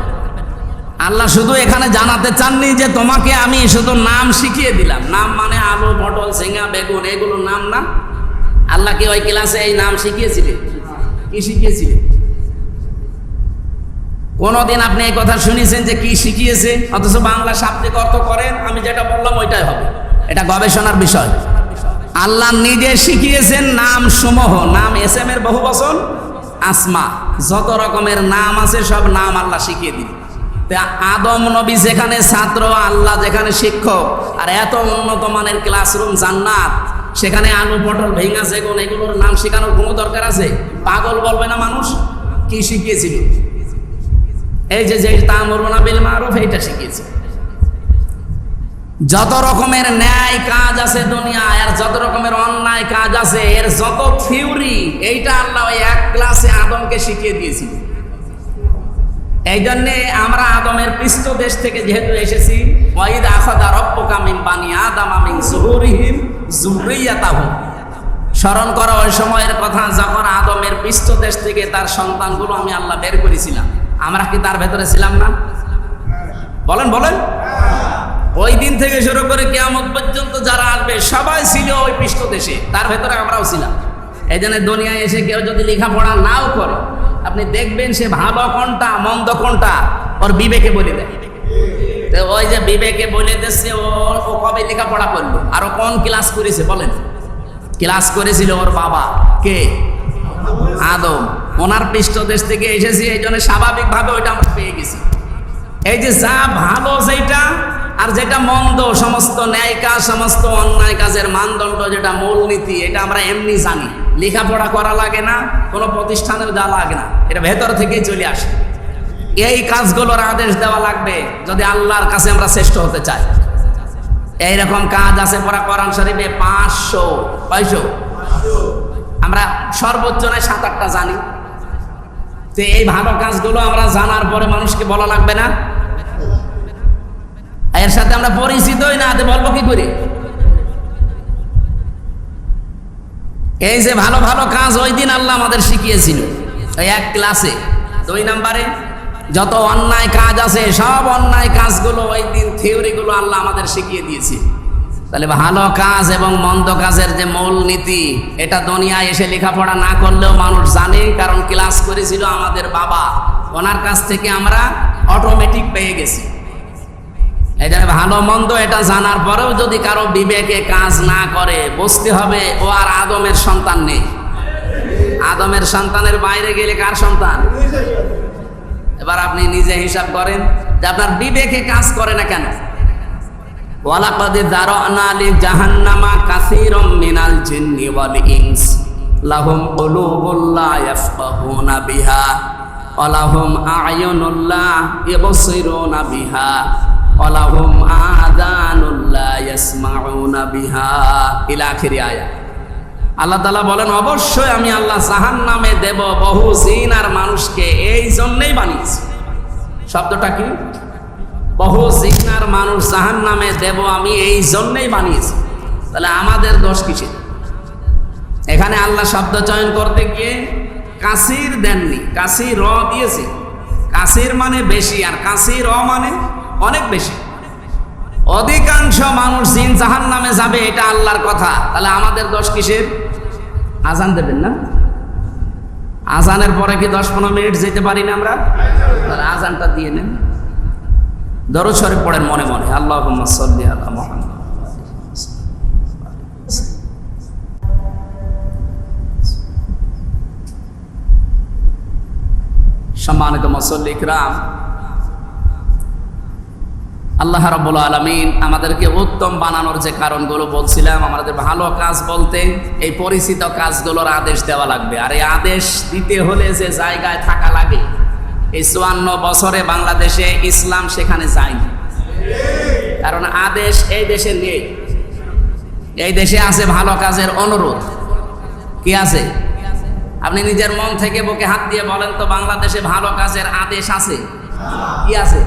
আল্লাহ শুধু এখানে জানাতে চাননি যে তোমাকে আমি শুধু নাম শিখিয়ে দিলাম। নাম মানে আলু, পটল, ঝিঙা, বেগুন, এগুলো নাম না। আল্লাহ কি ওই ক্লাসে এই নাম শিখিয়েছিলেন? কি শিখিয়েছিলেন? কোনদিন আপনি এই কথা শুনেছেন যে কি শিখিয়েছে? অথচ বাংলা শাব্দিক অর্থ করেন, আমি যেটা বললাম ওইটাই হবে। এটা গবেষণার বিষয়। আল্লাহ নিজে শিখিয়েছেন নাম সমূহ। নাম এসএম এর বহুবচন আসমা, যত রকমের নাম আছে সব নাম আল্লাহ শিখিয়ে দিন। আদম নবী যেখানে ছাত্র, আল্লাহ যেখানে শিক্ষক, আর এত উন্নত মানের ক্লাসরুম জান্নাত, সেখানে আলু পটল ভেঙা যেগুন এগুলোর নাম শেখানোর কোনো দরকার আছে? পাগল বলবে না মানুষ? কি শিখিয়েছিল? এই যে তা'মুরুনা বিল মারুফ, এইটা শিখিয়েছে। যত রকমের ন্যায় কাজ আছে দুনিয়ায়, আর যত রকমের অন্যায় কাজ আছে, এর যত থিওরি, এইটা আল্লাহ ওই এক ক্লাসে আদমকে শিখিয়ে দিয়েছিল। এই জন্যে আমরা আদমের পৃষ্ঠদেশ থেকে যেহেতু এসেছি, ওয়াইদ আখাযা রাব্বুকা মিন বানি আদামা মিন যুহুরিহিম যুররিয়াতাহুম, স্মরণ করো ওই সময়ের কথা যখন আদমের পৃষ্ঠদেশ থেকে তার সন্তানগুলো আমি আল্লাহ বের করেছিলাম। আমরা কি তার ভেতরে ছিলাম না? বলেন বলেন। ওই দিন থেকে শুরু করে কিয়ামত পর্যন্ত যারা আসবে সবাই ছিল ওই পৃষ্ঠদেশে, তার ভেতরে আমরাও ছিলাম। এই জন্য দুনিয়ায় এসে কেউ যদি লেখাপড়া নাও করে, আপনি দেখবেন সে ভালো কোনটা মন্দ কোনটা ওর বিবেকে বলে দেয়। তো ওই যে বিবেকে বলে দিচ্ছে, ও কবে লেখাপড়া করলো আর ও কোন ক্লাস করেছে বলেন? ক্লাস করেছিল ওর বাবা কে? আদম। ওনার পৃষ্ঠদেশ থেকে এসেছি, এই জন্য স্বাভাবিকভাবে ওইটা আমরা পেয়ে গেছি। এই যে যা ভালো যেটা আর যেটা মন্দ, সমস্ত ন্যায় কাজ, সমস্ত অন্যায় কাজের মানদণ্ড, যেটা মূলনীতি, এটা আমরা এমনি জানি। লেখাপড়া করা লাগে না, কোনো প্রতিষ্ঠানের যা লাগে না, এটা ভেতর থেকেই চলে আসে। এই কাজগুলোর আদেশ দেওয়া লাগবে যদি আল্লাহর কাছে আমরা শ্রেষ্ঠ হতে চাই। এইরকম কাজ আছে পড়া কোরআন শরীফে 500। কয়শো? আমরা সর্বোচ্চ নয় 7-8টা জানি। তো এই ভালো কাজগুলো আমরা জানার পরে মানুষকে বলা লাগবে না? এর সাথে আমরা পরিচিতই না, বলবো কি করে? এই যে ভালো ভালো কাজ ওই দিন আল্লাহ আমাদের শিখিয়েছিল ওই এক ক্লাসে। 2 নম্বরে যত অন্যায় কাজ আছে, সব অন্যায় কাজগুলো ওই দিন থিওরিগুলো আল্লাহ আমাদের শিখিয়ে দিয়েছে। তাহলে ভালো কাজ এবং মন্দ কাজের যে মূল নীতি, এটা দুনিয়ায় এসে লেখাপড়া না করলেও মানুষ জানে, কারণ ক্লাস করেছিল আমাদের বাবা, ওনার কাছ থেকে আমরা অটোমেটিক পেয়ে গেছি। এই জন্য ভালো মন্দ এটা জানার পরেও যদি কারো বিবেকে কাজ না করে, বুঝতে হবে ও আর আদমের সন্তান নেই। আদমের সন্তানের বাইরে গেলে কার সন্তান? এবার আপনি নিজে হিসাব করেন যে আপনার বিবেকে কাজ করে না কেন? ওয়ালাকাদ যারানা লিজাহান্নামা কাসীরাম মিনাল জিন্নি ওয়াল ইনস লাহুম কুলুবুল লা ইয়াফকাহুনা বিহা ওয়া লাহুম আ'য়ুনুল লা ইবসিরুনা বিহা ওয়া লাহুম আযানুল লা ইয়াসমাউনা বিহা ইলা আখিরি আয়াত। আল্লাহ তাআলা বলেন, অবশ্যই আমি আল্লাহ জাহান্নামে দেব বহু জিন আর মানুষকে, এই জন্যই বানিয়েছি। শব্দটা কি? বহু জিন আর মানুষ জাহান্নামে দেব আমি, এই জন্যই বানিয়েছি। তাহলে আমাদের দোষ কিসের? এখানে আল্লাহ শব্দ চয়ন করতে গিয়ে কাসির দেননি, কাসির র দিয়েছে। কাসির মানে বেশি, আর কাসির র মানে অনেক বেশি। অধিকাংশ মানুষ জিন জাহান্নামে যাবে, এটা আল্লাহর কথা। তাহলে আমাদের দোষ কিসের? আজান দেবেন না? আজানের পরে কি 10-15 মিনিট যেতে পারি না আমরা? তাহলে আজানটা দিয়ে নেন, দরুদ শরীফ পড়েন মনে মনে, আল্লাহুম্মা সাল্লি আলা মুহাম্মাদ। সম্মানিত মুসল্লি কিরাম, আল্লাহ রাব্বুল আলামিন আমাদেরকে উত্তম বানানোর যে কারণগুলো বলছিলাম, আমাদের ভালো কাজ বলতে এই পরিচিত কাজগুলোর আদেশ দেওয়া লাগবে। আর এই আদেশ দিতে হলে যে জায়গায় থাকা লাগে, এই 54 বছরে বাংলাদেশে ইসলাম সেখানে যায়নি, কারণ আদেশ এই দেশে নেই। এই দেশে আছে ভালো কাজের অনুরোধ। কি আছে? আপনি নিজের মন থেকে বুকে হাত দিয়ে বলেন তো, বাংলাদেশে ভালো কাজের আদেশ আছে? কি আছে?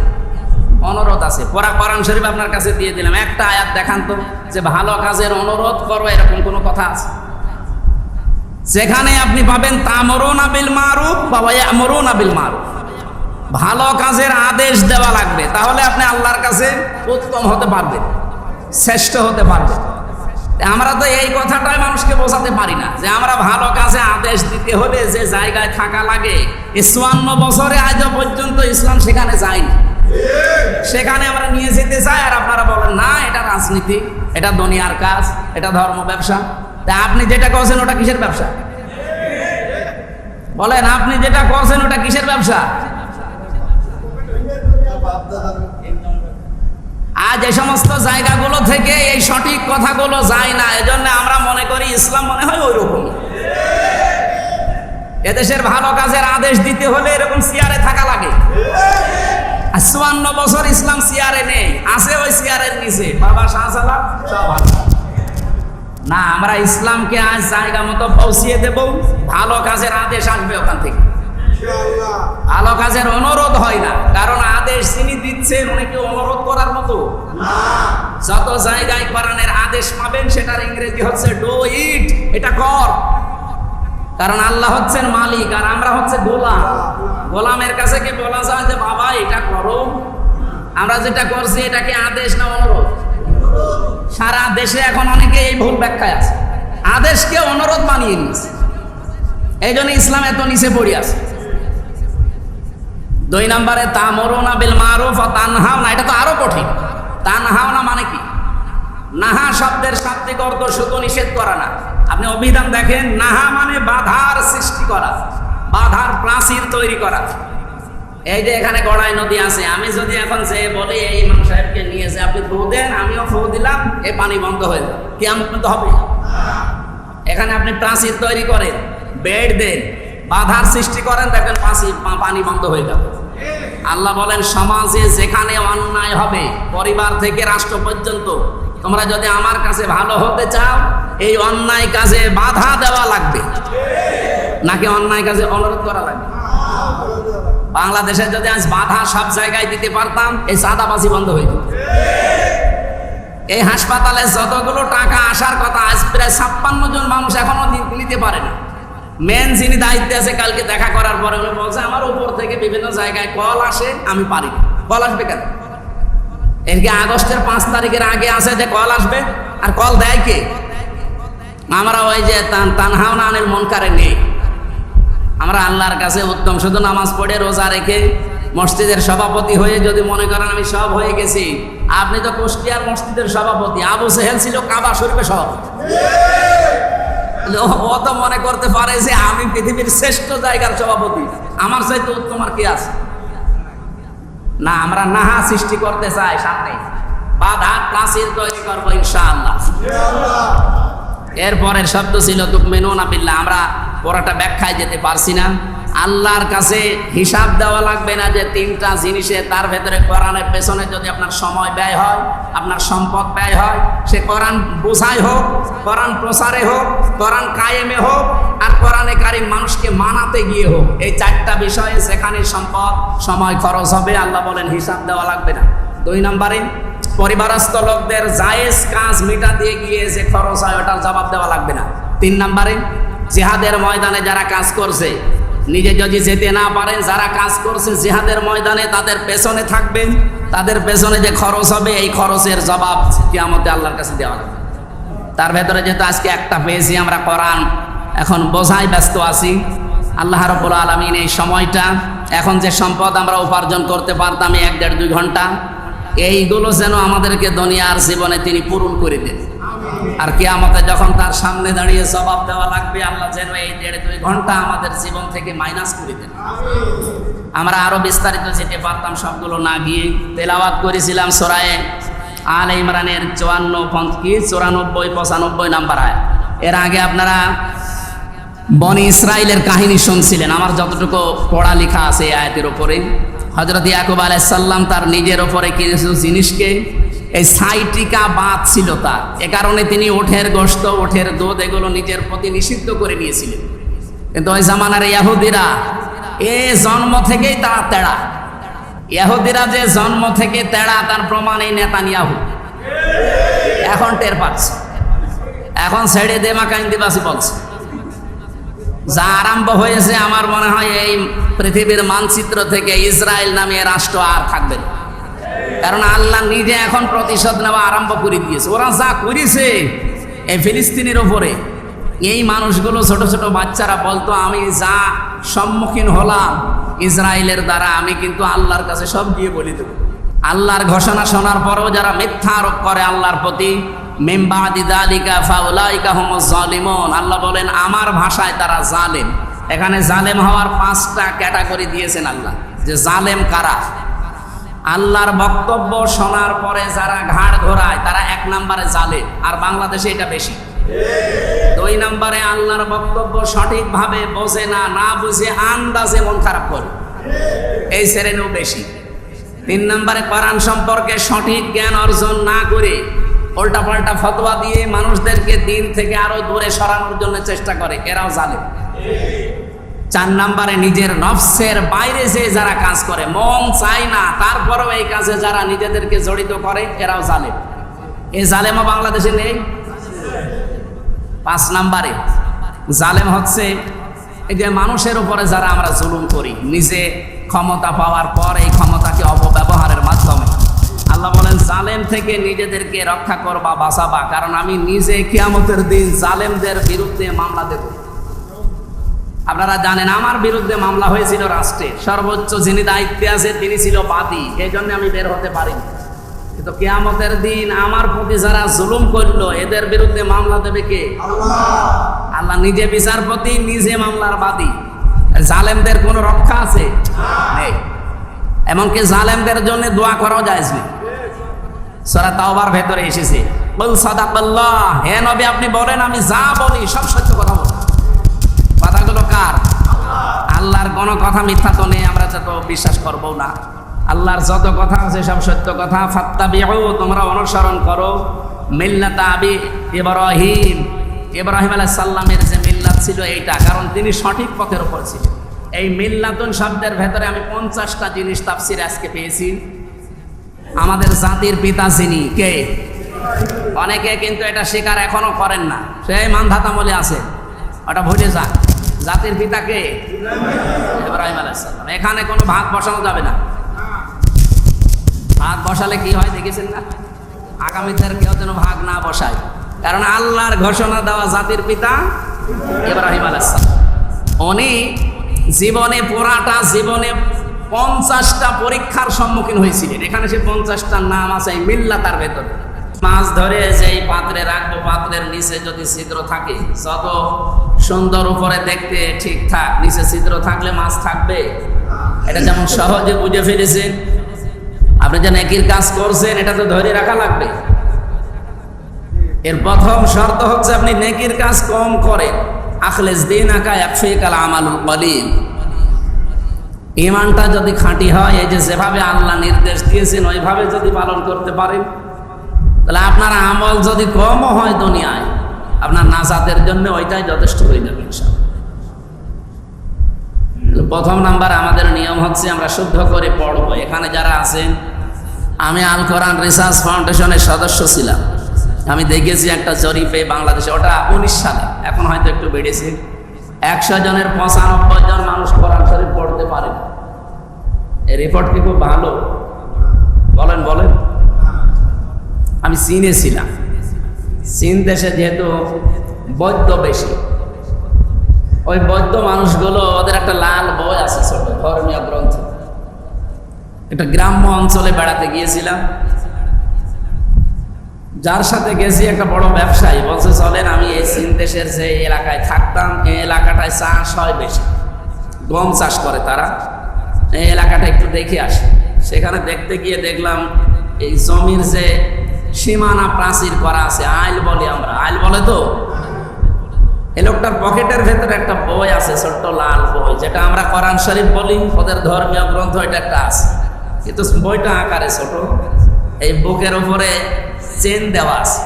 অনুরোধ আছে। পড়া কোরআন শরীফ আপনার কাছে দিয়ে দিলাম, একটা আয়াত দেখান তো যে ভালো কাজের অনুরোধ করো, এরকম কোনো কথা আছে? যেখানে আপনি পাবেন তা'মুরুনা বিল মারুফ ওয়া ইয়া'মুরুনা বিল মারুফ, ভালো কাজের আদেশ দেওয়া লাগবে, তাহলে আপনি আল্লাহর কাছে উত্তম হতে পারবেন, শ্রেষ্ঠ হতে পারবেন। আমরা তো এই কথাটাই মানুষকে বোঝাতে পারি না যে আমরা ভালো কাজে আদেশ দিতে হলে যে জায়গায় থাকা লাগে, এই 54 বছরে আজ পর্যন্ত ইসলাম সেখানে যায়নি। সেখানে আমরা নিয়ে যেতে চাই, আর আপনারা বলেন না এটা রাজনীতি, এটা দুনিয়ার কাজ, এটা ধর্ম ব্যবসা। তা আপনি যেটা করছেন ওটা কিসের ব্যবসা? বলেন, আপনি যেটা করছেন ওটা কিসের ব্যবসা? আজ এই সমস্ত জায়গাগুলো থেকে এই সঠিক কথাগুলো যায় না, এজন্য আমরা মনে করি ইসলাম মনে হয় ওই রকম। এদেশের ভালো কাজের আদেশ দিতে হলে এরকম চেয়ারে থাকা লাগে। 54 বছর ইসলাম চেয়ারে নেই, আছে ওই চেয়ারের নিচে বাবা শাহজালাল সব ভালো। না, আমরা ইসলামকে আজ জায়গা মতো পৌঁছিয়ে দেব, ভালো কাজের আদেশ আসবে ওখান থেকে। ভালো কাজের অনুরোধ হয় না, কারণ আদেশ যিনি দিচ্ছেন উনি কি অনুরোধ করার মতো? যত জায়গায় কোরআনের আদেশ পাবেন সেটার ইংরেজি হচ্ছে ডু ইট, এটা কর। কারণ আল্লাহ হচ্ছেন মালিক আর আমরা হচ্ছে গোলাম। গোলামের কাছে কি বলা যায় যে বাবা এটা করো? আমরা যেটা করছি এটা কি আদেশ না অনুরোধ? সারা দেশে এখন অনেকে এই ভুল ব্যাখ্যায় আছে, আদেশকে অনুরোধ বানিয়ে নিয়েছে। এই জন্য ইসলাম এত নিচে পড়ে আছে। 2 নম্বরে তা'মুরুনা বিল মারুফ ওয়া তানহাউনা, এটা তো আরো কঠিন। তানহাউনা মানে কি? নাহা শব্দের শাব্দিক অর্থ শুধু নিষেধ করা না। আপনি অভিধান দেখেন, নাহা মানে বাধার সৃষ্টি করা, বাধার প্রাচীর তৈরি করা। এই যে এখানে গড়াই নদী আছে, আমি যদি এখন যে বলি এই ইমাম সাহেবকে নিয়ে যে আপনি ফু দেন, আমিও ফু দিলাম, এই পানি বন্ধ হয়ে যাবে, কিয়ামত তো হবে। এখানে আপনি প্রাচীর তৈরি করেন, বেড দেন, বাধার সৃষ্টি করেন, দেখবেন পানি বন্ধ হয়ে যাবে। আল্লাহ বলেন সমাজে যেখানে অন্যায় হবে, পরিবার থেকে রাষ্ট্র পর্যন্ত, তোমরা যদি আমার কাছে ভালো হতে চাও এই অন্যায় কাজে বাধা দেওয়া লাগবে, নাকি অন্যায় কাজে অনুরোধ করা লাগবে? বাংলাদেশে যদি আজ বাধা সব জায়গায় দিতে পারতাম, এই চাঁদাবাজি বন্ধ হয়ে যেত। এই হাসপাতালে যতগুলো টাকা আসার কথা, আজ প্রায় 56 জন মানুষ এখনো নিতে পারে না। মেন যিনি দায়িত্বে আছে, কালকে দেখা করার পরে উনি বলছে আমার উপর থেকে বিভিন্ন জায়গায় কল আসে, আমি পারি। কল আসবে কেন? এর কি আগস্টের 5 তারিখের আগে আছে যে কল আসবে? আর কল দেয় কে? আমরা ওই যে তানহাউনা আনিল মুনকারে নেই। আমরা আল্লাহর কাছে উত্তম, শুধু নামাজ পড়ে রোজা রেখে মসজিদের সভাপতি হয়ে যদি মনে করেন আমি সব হয়ে গেছি, আপনি তো কুষ্টিয়ার মসজিদের সভাপতি, আবু সেহেল ছিল কাবা শরীফের সভাপতি। ও তো মনে করতে পারে যে আমি পৃথিবীর শ্রেষ্ঠ জায়গার সভাপতি, আমার চাইতে উত্তম আর কি আছে? না, আমরা নাহা সৃষ্টি করতে চাই, সামনে বাধা প্রাচীর তৈরি করবো ইনশাআল্লাহ। এরপরের শব্দ ছিল তুমিনুনা বিল্লাহ। আমরা পুরোটা ব্যাখ্যায় যেতে পারছি না। আল্লাহর কাছে হিসাব দেওয়া লাগবে না যে 3টা জিনিসে, তার ভেতরে কোরআনের পেছনে যদি আপনার সময় ব্যয় হয়, আপনার সম্পদ ব্যয় হয়, সে কোরআন বোঝাই হোক, কোরআন প্রচারে হোক, কোরআন কায়েমে হোক, আর কোরআনে কারিম মানুষকে মানাতে গিয়ে হোক, এই 4টা বিষয়ে যেখানে সম্পদ সময় খরচ হবে, আল্লাহ বলেন হিসাব দেওয়া লাগবে না। 2 নম্বরে পরিবারস্থ লোকদের জায়েজ কাজ মেটাতে গিয়ে যে খরচ হয় ওটার জবাব দেওয়া লাগবে না। 3 নম্বরে জিহাদের ময়দানে যারা কাজ করছে, নিজে যদি যেতে না পারেন, যারা কাজ করছে জিহাদের ময়দানে তাদের পেছনে থাকবেন, তাদের পেছনে যে খরচ হবে এই খরচের জবাব কিয়ামতে আল্লাহর কাছে দেওয়া হবে। তার ভেতরে যেহেতু আজকে একটা পেয়েছি, আমরা কোরআন এখন বোঝাই ব্যস্ত আছি। আল্লাহ রাব্বুল আলামিন এই সময়টা, এখন যে সম্পদ আমরা উপার্জন করতে পারতাম 1-1.5-2 ঘন্টা, এইগুলো যেন আমাদেরকে দুনিয়ার জীবনে তিনি পূরণ করে দেন। আর কিয়ামতে যখন তার সামনে দাঁড়িয়ে জবাব দেওয়া লাগবে, আল্লাহ যেন এই 1.5-2 ঘন্টা আমাদের জীবন থেকে মাইনাস করে দেন। আমরা আরো বিস্তারিত যেতে পারতাম, সবগুলো না গিয়ে তেলাওয়াত করেছিলাম সূরা আলে ইমরানের 94-95 নাম্বার আয়াত। এর আগে আপনারা বনি ইসরাইলের কাহিনী শুনছিলেন। আমার যতটুকু পড়া লেখা আছে এই আয়াতের উপরে, হযরত ইয়াকুব আলাইহিস সালাম তার নিজের উপরে কিছু জিনিসকে, এই 60টা বাত ছিল তার, এ কারণে তিনি ওঠের গোশত, ওঠের দুধ এগুলো নিজের প্রতি নিষিদ্ধ করে নিয়েছিলেন। কিন্তু ওই জামানার ইহুদিরা জন্ম থেকেই তারা তেড়া। ইহুদিরা যে জন্ম থেকে তেড়া তার প্রমাণ এই নেতানিয়াহু। এখন টের পাচ্ছে, এখন ছেড়ে দে মাকাইন দিবাসী বলছে। যা আরম্ভ হয়েছে আমার মনে হয় এই পৃথিবীর মানচিত্র থেকে ইসরায়েল নামে রাষ্ট্র আর থাকবে না। কারণ আল্লাহ নিজে এখন প্রতিশোধ নেওয়া আরম্ভ করে দিয়েছে। ওরা যা করেছে এই ফিলিস্তিনের ওপরে, এই মানুষগুলো ছোট ছোট বাচ্চারা বলতো আমি যা সম্মুখীন হলাম ইসরায়েলের দ্বারা, আমি কিন্তু আল্লাহর কাছে সব গিয়ে বলে দেব। আল্লাহর ঘোষণা শোনার পরেও যারা মিথ্যা আরোপ করে আল্লাহর প্রতি, মিন বাদি যালিকা ফাউলাইকা হুমুজ জালিমুন, আল্লাহ বলেন আমার ভাষায় তারা জালেম। এখানে জালেম হওয়ার 5টা ক্যাটাগরি দিয়েছেন আল্লাহ, যে জালেম কারা। আল্লাহর বক্তব্য শোনার পরে যারা ঘাড় ঘোরায় তারা 1 নম্বরে জালেম, আর বাংলাদেশে এটা বেশি। 2 নম্বরে আল্লাহর বক্তব্য সঠিকভাবে বোঝে না, না বুঝে আন্দাজে মন খারাপ করে, এই শ্রেণীও বেশি। 3 নম্বরে কোরআন সম্পর্কে সঠিক জ্ঞান অর্জন না করে উল্টাপাল্টা ফতোয়া দিয়ে মানুষদেরকে দিন থেকে আরো দূরে সরানোর জন্য চেষ্টা করে, এরাও জালেম। 4 নম্বরে নিজের নফসের বাইরে যে যারা কাজ করে, মন চায় না তারপরেও এই কাজে যারা নিজেদেরকে জড়িত করে, এরাও জালেম। এই জালেমও বাংলাদেশে নেই। 5 নম্বরে জালেম হচ্ছে এই যে মানুষের উপরে যারা আমরা জুলুম করি, নিজে ক্ষমতা পাওয়ার পর এই ক্ষমতাকে অপব্যবহারের মাধ্যমে। আল্লাহ বলেন জালেম থেকে নিজেদেরকে রক্ষা করবা, বাঁচাবা, কারণ আমি নিজে কিয়ামতের দিন জালেমদের বিরুদ্ধে মামলা দেব। আপনারা জানেন আমার বিরুদ্ধে মামলা হয়েছিল রাষ্ট্রে, সর্বোচ্চ যিনি দায়িত্বে আছে তিনি ছিল বাদী, এই জন্য আমি বের হতে পারিনি। কিন্তু কিয়ামতের দিন আমার প্রতি যারা জুলুম করলো এদের বিরুদ্ধে মামলা দেবে কে? আল্লাহ নিজে বিচারপতি, নিজে মামলার বাদী। জালেমদের কোনো রক্ষা আছে? নেই। এমনকি জালেমদের জন্য দোয়া করাও যায় না। সূরা তাওবার ভেতরে এসেছে, বল সাদাকাল্লাহ, হে নবী আপনি বলেন আমি যা বলি সব সত্য কথা বলি। কথাগুলো কার? আল্লাহর কোনো কথা মিথ্যা তো নেই, আমরা তো বিশ্বাস করবো না। আল্লাহর যত কথা আছে সব সত্য কথা। ফাত্তাবিউ, তোমরা অনুসরণ করো মিল্লাতা আবি ইব্রাহিম, ইব্রাহিম আলাইহিস সালামের যে মিল্লাত ছিল এইটা, কারণ তিনি সঠিক পথের উপর ছিলেন। এই মিল্লাতুন শব্দের ভেতরে আমি 50টা জিনিস তাফসিরে আজকে পেয়েছি। আমাদের জাতির পিতা যিনি, কে? অনেকে কিন্তু এটা স্বীকার এখনো করেন না, সেই মানধাতামলে আছে, ওটা ভুলে যান। জাতির পিতা কে? ইব্রাহিম আলাইহিস সালাম। এখানে কোনো ভাগ বসানো যাবে না। ভাগ বসালে কি হয় দেখেছেন না? আগামীদের কেউ যেন ভাগ না বসায়, কারণ আল্লাহর ঘোষণা দেওয়া জাতির পিতা ইব্রাহিম আলাইহিস সালাম। উনি জীবনে পুরাটা জীবনে 50টা পরীক্ষার সম্মুখীন হয়েছিলেন। এখানে সে 50টার নাম আছে এই মিল্লাতার ভেতরে। মাছ ধরে যেই পাত্রে রাখবো, পাত্রের নিচে যদি ছিদ্র থাকে, যত সুন্দর উপরে দেখতে ঠিকঠাক, নিচে ছিদ্র থাকলে মাছ থাকবে? এটা যেমন সহজে বুঝে ফেলেছেন। আপনি যে নেকির কাজ করছেন এটা তো ধরে রাখা লাগবে। এর প্রথম শর্ত হচ্ছে আপনি নেকির কাজ কম করেন। আখলিস দীনাকা ইয়াকফিকাল আমালুল কলিল। ঈমানটা যদি খাঁটি হয়, এই যে যেভাবে আল্লাহ নির্দেশ দিয়েছেন ওইভাবে যদি পালন করতে পারেন, তাহলে আপনার আমল যদি কমও হয় দুনিয়ায়, আপনার নাজাতের জন্য ওইটাই যথেষ্ট হয়ে যাবে ইনশাআল্লাহ। প্রথম নাম্বার আমাদের নিয়ম হচ্ছে আমরা শুদ্ধ করে পড়বো। এখানে যারা আছেন, আমি আল কোরআন রিসার্চ ফাউন্ডেশনের সদস্য ছিলাম। আমি দেখেছি একটা জরিপে বাংলাদেশে, ওটা 19 সালে, এখন হয়তো একটু বেড়েছে। 100 জনের 95 জন মানুষ কোরআন শরীফ পড়তে পারে। এই রিপোর্ট কি খুব ভালো? বলেন বলেন। আমি চীনে ছিলাম। চীন দেশে যেহেতু বৌদ্ধ বেশি, ওই বৌদ্ধ মানুষগুলো ওদের একটা লাল বই আছে, ছোট ধর্মীয় গ্রন্থ। একটা গ্রাম্য অঞ্চলে বেড়াতে গিয়েছিলাম। যার সাথে গেছি একটা বড় ব্যবসায়ী, বলছে চলেন আমি এই চীন দেশের যে এলাকায় থাকতাম, এই এলাকাটায় চাষ হয় বেশি, গম চাষ করে তারা, এই এলাকাটা একটু দেখে আসে। সেখানে দেখতে গিয়ে দেখলাম এই জমির যে সীমানা প্রাচীর করা আছে, আইল বলি আমরা, আইল বলে তো। এই লোকটার পকেটের ভেতরে একটা বই আছে, ছোট্ট লাল বই, যেটা আমরা কোরআন শরীফ বলি, ওদের ধর্মীয় গ্রন্থ এটা একটা আছে, কিন্তু বইটা আকারে ছোট। এই বুকের উপরে চেন দেওয়া আছে,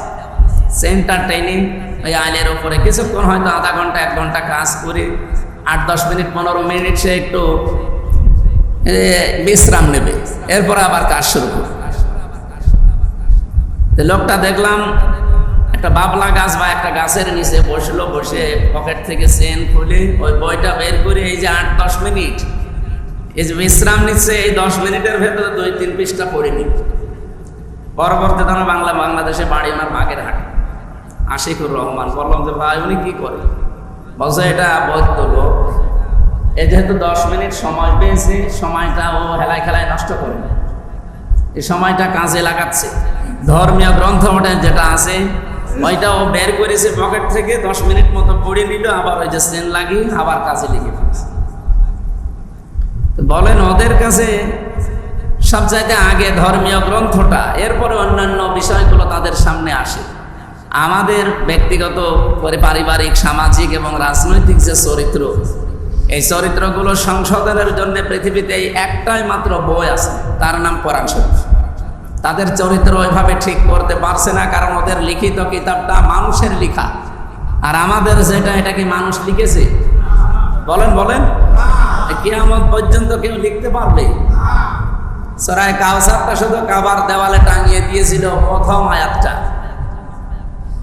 চেনটা টেনে ওই আইলের উপরে কিছুক্ষণ, হয়তো আধা ঘন্টা 1 ঘন্টা কাজ করে 8-10 মিনিট 15 মিনিট সে একটু বিশ্রাম নেবে, এরপরে আবার কাজ শুরু করবে। লোকটা দেখলাম একটা বাবলা গাছ বা একটা গাছের নিচে বসলো, বসে পকেট থেকে চেন খুলে ওই বইটা বের করে এই যে 8-10 মিনিট এই যে বিশ্রাম নিচ্ছে, এই 10 মিনিটের ভেতরে 2-3 পৃষ্ঠা পড়ে নি। পরবর্তী দিনে বাংলাদেশে বাড়ি ওনার বাগেরহাট, আশিকুর রহমান। বললাম যে ভাই উনি কি করে? বলছে এটা বৌদ্ধ লোক, এই যেহেতু 10 মিনিট সময় পেয়েছে, সময়টা ও হেলায় খেলায় নষ্ট করে, এই সময়টা কাজে লাগাচ্ছে। ধর্মীয় গ্রন্থ ওটা যেটা আছে ওইটা ও বের করেছে পকেট থেকে, 10 মিনিট মতো পড়ে নিল, আবার ওই যে চেন লাগিয়ে আবার কাজে লেগে ফেলছে। বলেন ওদের কাছে সবচাইতে আগে ধর্মীয় গ্রন্থটা, এরপরে অন্যান্য বিষয়গুলো তাদের সামনে আসে। আমাদের ব্যক্তিগত পারিবারিক সামাজিক এবং রাজনৈতিক যে চরিত্র, এই চরিত্রগুলো সংশোধনের জন্য পৃথিবীতে এই একটাই মাত্র বই আছে, তার নাম কোরআন শরীফ। তাদের চরিত্র ওইভাবে ঠিক করতে পারছে না, কারণ ওদের লিখিত কিতাবটা মানুষের লেখা, আর আমাদের যেটা, এটা কি মানুষ লিখেছে? বলেন বলেন, কিয়ামত পর্যন্ত কেউ লিখতে পারবে? সূরা কাউসারটা শুধু কাবার দেওয়ালে টাঙিয়ে দিয়েছিল প্রথম আয়াতটা।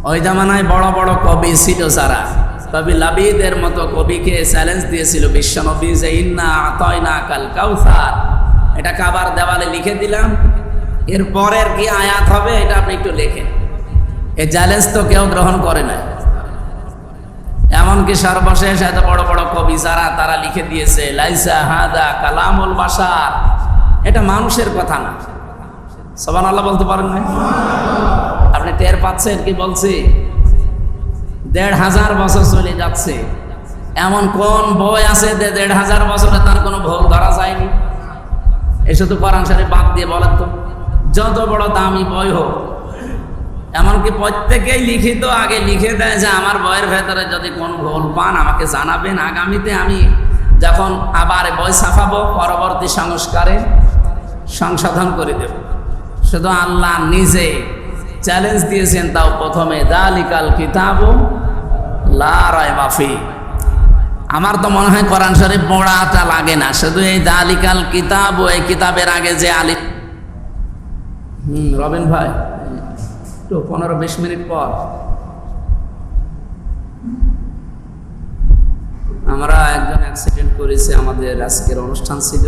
ওই জামানায় বড় বড় কবি ছিল যারা, কবি লাবিদের মতো কবিকে চ্যালেঞ্জ দিয়েছিল বিশ্বনবী যে ইন্না আতাইনা কাল কাউসার, এটা কাবার দেওয়ালে লিখে দিলাম, এর পরের কি আয়াত হবে এটা আপনি একটু লেখেন। এই চ্যালেঞ্জ তো কেউ গ্রহণ করে না। এমনকি সর্বশেষ এত বড় বড় কবি যারা, তারা লিখে দিয়েছে লাইসা হাদা কালামুল বাশার, এটা মানুষের কথা না। সুবহানাল্লাহ বলতে পারেন না? আপনি টের পাচ্ছেন কি বলছি? ১৫০০ বছর চলে যাচ্ছে, এমন কোন বই আছে যে ১৫০০ বছরে তার কোনো ভুল ধরা যায়নি? এই শুধু কোরআন শরীফ বাদ দিয়ে বলেন তো, যত বড় দামি বই হোক, এমনকি প্রত্যেকেই লিখিত আগে লিখে দেয় যে আমার বইয়ের ভেতরে যদি কোন ভুল পান আমাকে জানাবেন, আগামীতে আমি যখন আবার বই ছাপাবো পরবর্তী সংস্কারে সংশোধন করে দেব। শুধু আল্লাহ নিজে চ্যালেঞ্জ দিয়েছেন, তাও প্রথমে যালিকাল কিতাবু লা রাইবা ফিহি। আমার তো মনে হয় কোরআন শরীফ পড়াটা লাগে না, শুধু এই যালিকাল কিতাবু, এই কিতাবের আগে যে আলিফ। রবিন ভাই, তো 15-20 মিনিট পর আমরা একজন অ্যাক্সিডেন্ট করেছে, আমাদের আজকের অনুষ্ঠান ছিল,